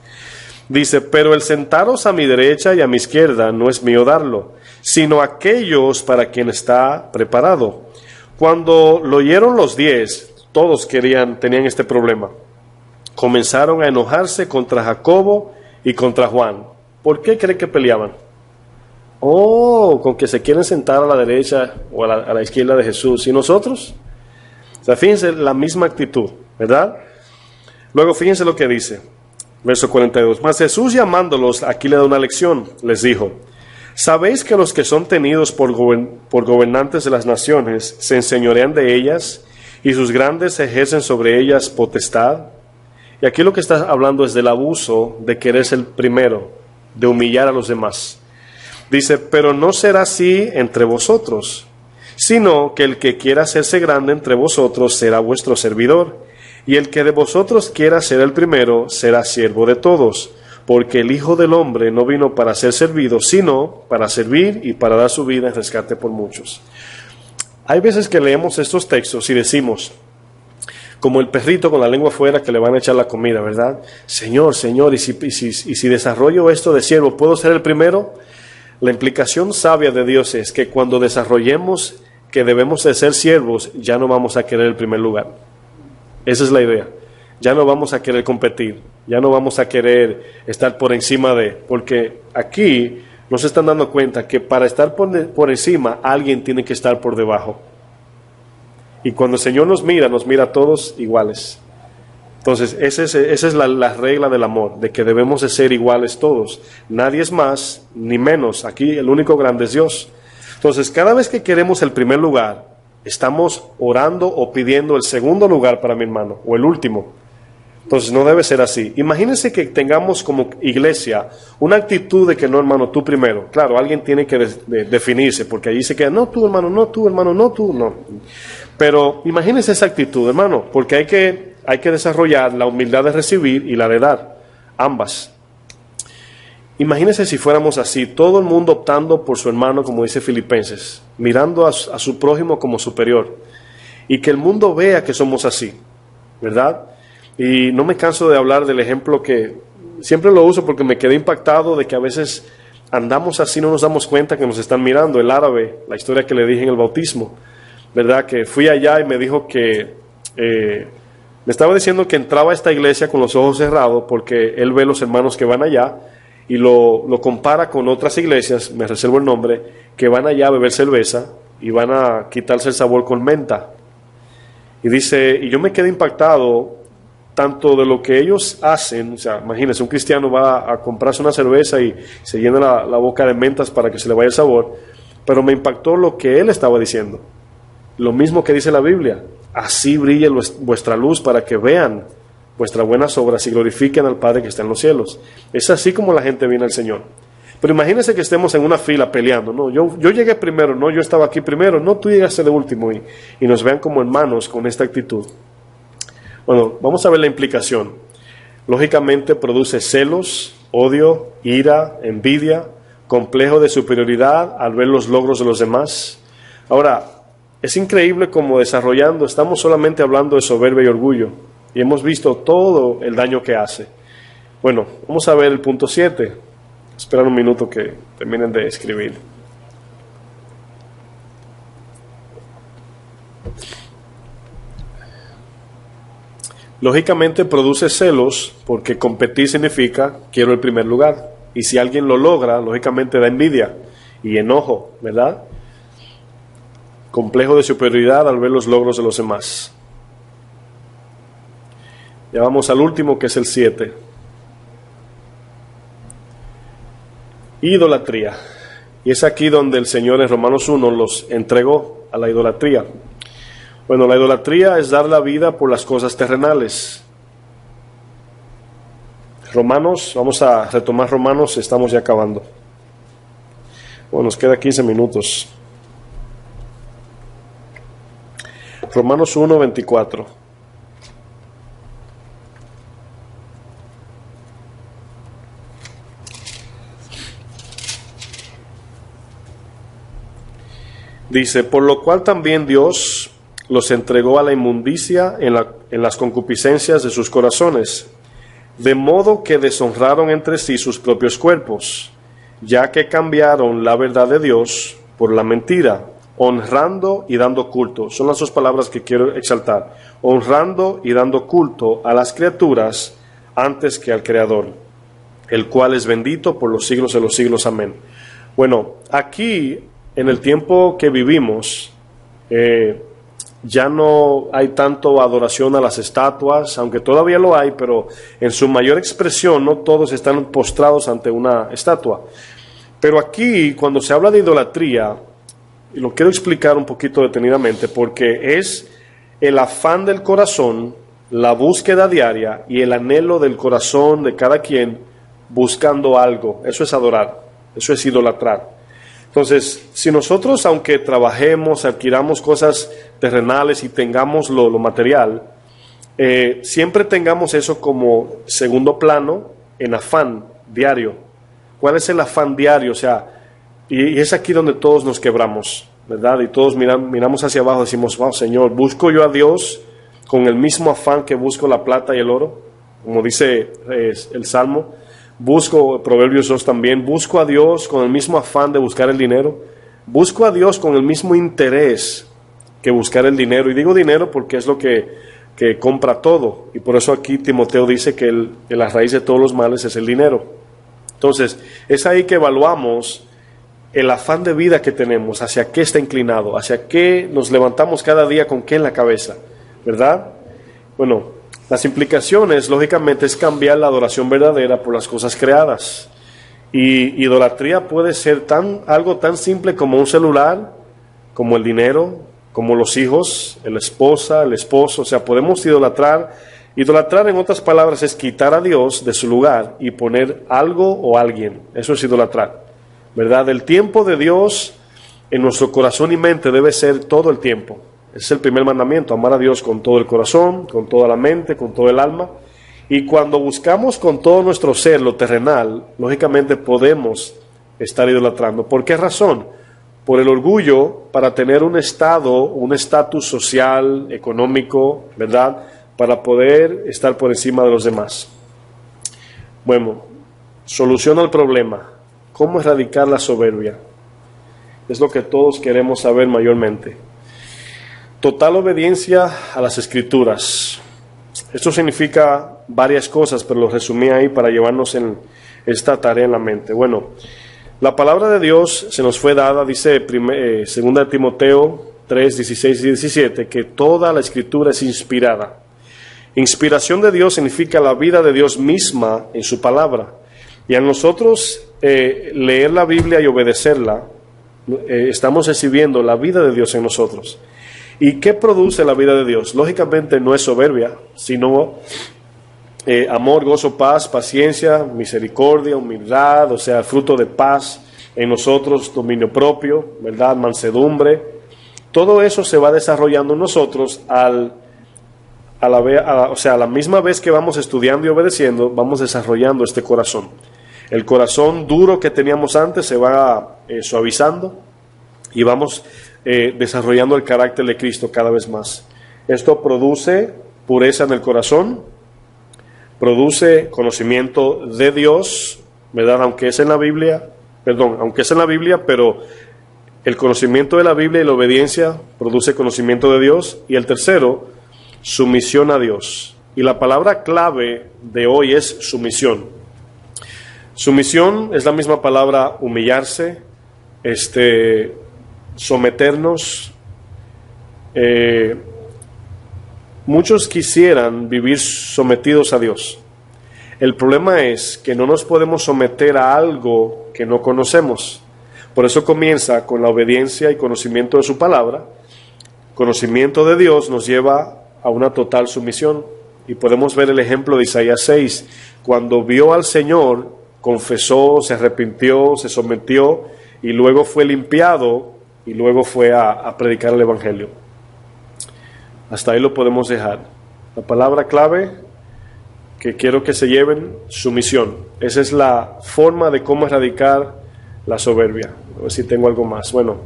Dice, pero el sentaros a mi derecha y a mi izquierda no es mío darlo, sino aquellos para quien está preparado. Cuando lo oyeron los 10, todos tenían este problema. Comenzaron a enojarse contra Jacobo y contra Juan. ¿Por qué cree que peleaban? Con que se quieren sentar a la derecha o a la izquierda de Jesús. ¿Y nosotros? O sea, fíjense la misma actitud, ¿verdad? Luego fíjense lo que dice, verso 42. Mas Jesús llamándolos, aquí le da una lección, les dijo, ¿sabéis que los que son tenidos por gobernantes de las naciones se enseñorean de ellas y sus grandes ejercen sobre ellas potestad? Y aquí lo que está hablando es del abuso de querer ser el primero, de humillar a los demás. Dice, pero no será así entre vosotros, sino que el que quiera hacerse grande entre vosotros será vuestro servidor, y el que de vosotros quiera ser el primero será siervo de todos, porque el Hijo del Hombre no vino para ser servido, sino para servir y para dar su vida en rescate por muchos. Hay veces que leemos estos textos y decimos, como el perrito con la lengua afuera que le van a echar la comida, ¿verdad? Señor, Señor, y si desarrollo esto de siervo, ¿puedo ser el primero? La implicación sabia de Dios es que cuando desarrollemos que debemos de ser siervos, ya no vamos a querer el primer lugar. Esa es la idea. Ya no vamos a querer competir, ya no vamos a querer estar por encima de, porque aquí nos están dando cuenta que para estar por encima, alguien tiene que estar por debajo. Y cuando el Señor nos mira a todos iguales. Entonces, esa es la regla del amor, de que debemos de ser iguales todos. Nadie es más ni menos. Aquí el único grande es Dios. Entonces, cada vez que queremos el primer lugar, estamos orando o pidiendo el segundo lugar para mi hermano, o el último. Entonces, no debe ser así. Imagínense que tengamos como iglesia una actitud de que no, hermano, tú primero. Claro, alguien tiene que definirse, porque allí se queda, no tú, hermano, no tú, hermano, no tú, no. Pero imagínense esa actitud, hermano, porque hay que desarrollar la humildad de recibir y la de dar, ambas. Imagínense si fuéramos así, todo el mundo optando por su hermano, como dice Filipenses, mirando a su prójimo como superior, y que el mundo vea que somos así, ¿verdad? Y no me canso de hablar del ejemplo que siempre lo uso porque me quedé impactado de que a veces andamos así, no nos damos cuenta que nos están mirando. El árabe, la historia que le dije en el bautismo, ¿verdad? Que fui allá y me dijo que, me estaba diciendo que entraba a esta iglesia con los ojos cerrados porque él ve los hermanos que van allá y lo compara con otras iglesias, me reservo el nombre, que van allá a beber cerveza y van a quitarse el sabor con menta. Y dice, y yo me quedé impactado tanto de lo que ellos hacen. O sea, imagínense, un cristiano va a comprarse una cerveza y se llena la boca de mentas para que se le vaya el sabor, pero me impactó lo que él estaba diciendo, lo mismo que dice la Biblia, así brille vuestra luz para que vean vuestras buenas obras y glorifiquen al Padre que está en los cielos. Es así como la gente viene al Señor. Pero imagínense que estemos en una fila peleando, no, yo llegué primero, no, yo estaba aquí primero, no, tú llegaste de último, y nos vean como hermanos con esta actitud. Bueno, vamos a ver la implicación. Lógicamente produce celos, odio, ira, envidia, complejo de superioridad al ver los logros de los demás. Ahora, es increíble cómo desarrollando, estamos solamente hablando de soberbia y orgullo, y hemos visto todo el daño que hace. Bueno, vamos a ver el punto 7. Esperar un minuto que terminen de escribir. Lógicamente produce celos porque competir significa quiero el primer lugar. Y si alguien lo logra, lógicamente da envidia y enojo, ¿verdad? complejo de superioridad al ver los logros de los demás. Ya vamos al último, que es el 7. Idolatría. Y es aquí donde el Señor en Romanos 1 los entregó a la idolatría. Bueno, la idolatría es dar la vida por las cosas terrenales. Romanos, vamos a retomar Romanos, estamos ya acabando. Bueno, nos queda 15 minutos. Romanos 1, 24. Dice, por lo cual también Dios los entregó a la inmundicia en las concupiscencias de sus corazones, de modo que deshonraron entre sí sus propios cuerpos, ya que cambiaron la verdad de Dios por la mentira, honrando y dando culto. Son las dos palabras que quiero exaltar. Honrando y dando culto a las criaturas antes que al Creador, el cual es bendito por los siglos de los siglos. Amén. Bueno, aquí, en el tiempo que vivimos, ya no hay tanto adoración a las estatuas, aunque todavía lo hay, pero en su mayor expresión no todos están postrados ante una estatua. Pero aquí, cuando se habla de idolatría, y lo quiero explicar un poquito detenidamente, porque es el afán del corazón, la búsqueda diaria y el anhelo del corazón de cada quien buscando algo. Eso es adorar, eso es idolatrar. Entonces, si nosotros, aunque trabajemos, adquiramos cosas terrenales y tengamos lo material, siempre tengamos eso como segundo plano en afán diario. ¿Cuál es el afán diario? O sea, y es aquí donde todos nos quebramos, ¿verdad? Y todos miramos hacia abajo y decimos, wow, Señor, ¿busco yo a Dios con el mismo afán que busco la plata y el oro? Como dice el Salmo. Busco, Proverbios 2 también, busco a Dios con el mismo afán de buscar el dinero. Busco a Dios con el mismo interés que buscar el dinero. Y digo dinero porque es lo que compra todo. Y por eso aquí Timoteo dice que la raíz de todos los males es el dinero. Entonces, es ahí que evaluamos el afán de vida que tenemos, hacia qué está inclinado, hacia qué nos levantamos cada día, con qué en la cabeza, ¿verdad? Bueno, las implicaciones, lógicamente, es cambiar la adoración verdadera por las cosas creadas. Y idolatría puede ser algo tan simple como un celular, como el dinero, como los hijos, la esposa, el esposo. O sea, podemos idolatrar. Idolatrar, en otras palabras, es quitar a Dios de su lugar y poner algo o alguien. Eso es idolatrar, ¿verdad? El tiempo de Dios en nuestro corazón y mente debe ser todo el tiempo. Es el primer mandamiento, amar a Dios con todo el corazón, con toda la mente, con todo el alma. Y cuando buscamos con todo nuestro ser lo terrenal, lógicamente podemos estar idolatrando. ¿Por qué razón? Por el orgullo, para tener un estatus social, económico, ¿verdad? Para poder estar por encima de los demás. Bueno, solución al problema. ¿Cómo erradicar la soberbia? Es lo que todos queremos saber mayormente. Total obediencia a las Escrituras. Esto significa varias cosas, pero lo resumí ahí para llevarnos en esta tarea en la mente. Bueno, la palabra de Dios se nos fue dada, dice 2 Timoteo 3, 16 y 17, que toda la Escritura es inspirada. Inspiración de Dios significa la vida de Dios misma en su palabra. Y a nosotros leer la Biblia y obedecerla, estamos recibiendo la vida de Dios en nosotros. ¿Y qué produce la vida de Dios? Lógicamente no es soberbia, sino amor, gozo, paz, paciencia, misericordia, humildad, o sea, fruto de paz en nosotros, dominio propio, ¿verdad? Mansedumbre. Todo eso se va desarrollando en nosotros a la misma vez que vamos estudiando y obedeciendo, vamos desarrollando este corazón. El corazón duro que teníamos antes se va suavizando y vamos desarrollando el carácter de Cristo cada vez más. Esto produce pureza en el corazón, produce conocimiento de Dios, ¿verdad? Aunque es en la Biblia, pero el conocimiento de la Biblia y la obediencia produce conocimiento de Dios. Y el tercero, sumisión a Dios. Y la palabra clave de hoy es sumisión. Sumisión es la misma palabra humillarse, someternos, muchos quisieran vivir sometidos a Dios. El problema es que no nos podemos someter a algo que no conocemos. Por eso comienza con la obediencia y conocimiento de su palabra. Conocimiento de Dios nos lleva a una total sumisión. Y podemos ver el ejemplo de Isaías 6. Cuando vio al Señor, confesó, se arrepintió, se sometió y luego fue limpiado y luego fue a predicar el Evangelio. Hasta ahí lo podemos dejar. La palabra clave que quiero que se lleven, sumisión. Esa es la forma de cómo erradicar la soberbia. A ver si tengo algo más. Bueno,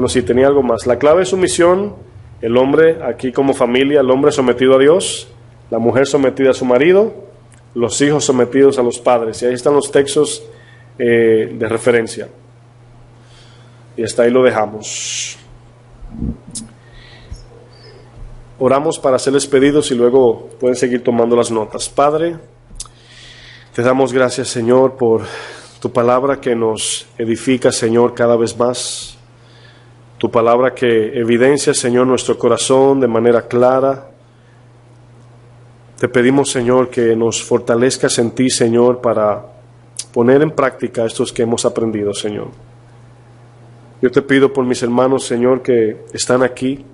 sí, tenía algo más. La clave es sumisión. El hombre, aquí como familia, el hombre sometido a Dios, la mujer sometida a su marido, los hijos sometidos a los padres. Y ahí están los textos de referencia. Y hasta ahí lo dejamos. Oramos para hacerles pedidos y luego pueden seguir tomando las notas. Padre, te damos gracias, Señor, por tu palabra que nos edifica, Señor, cada vez más. Tu palabra que evidencia, Señor, nuestro corazón de manera clara. Te pedimos, Señor, que nos fortalezcas en ti, Señor, para poner en práctica estos que hemos aprendido, Señor. Yo te pido por mis hermanos, Señor, que están aquí,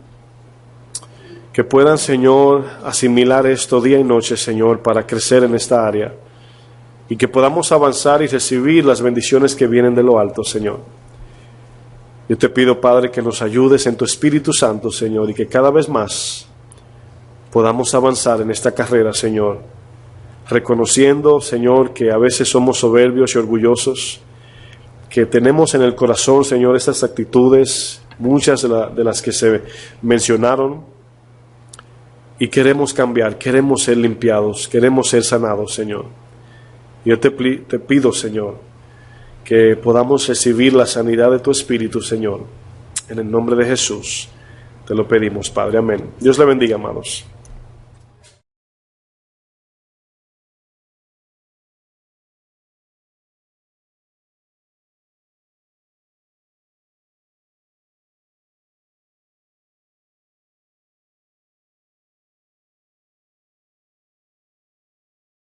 que puedan, Señor, asimilar esto día y noche, Señor, para crecer en esta área y que podamos avanzar y recibir las bendiciones que vienen de lo alto, Señor. Yo te pido, Padre, que nos ayudes en tu Espíritu Santo, Señor, y que cada vez más podamos avanzar en esta carrera, Señor, reconociendo, Señor, que a veces somos soberbios y orgullosos, que tenemos en el corazón, Señor, estas actitudes, muchas de las que se mencionaron, y queremos cambiar, queremos ser limpiados, queremos ser sanados, Señor. Yo te pido, Señor, que podamos recibir la sanidad de tu Espíritu, Señor. En el nombre de Jesús te lo pedimos, Padre. Amén. Dios le bendiga, amados.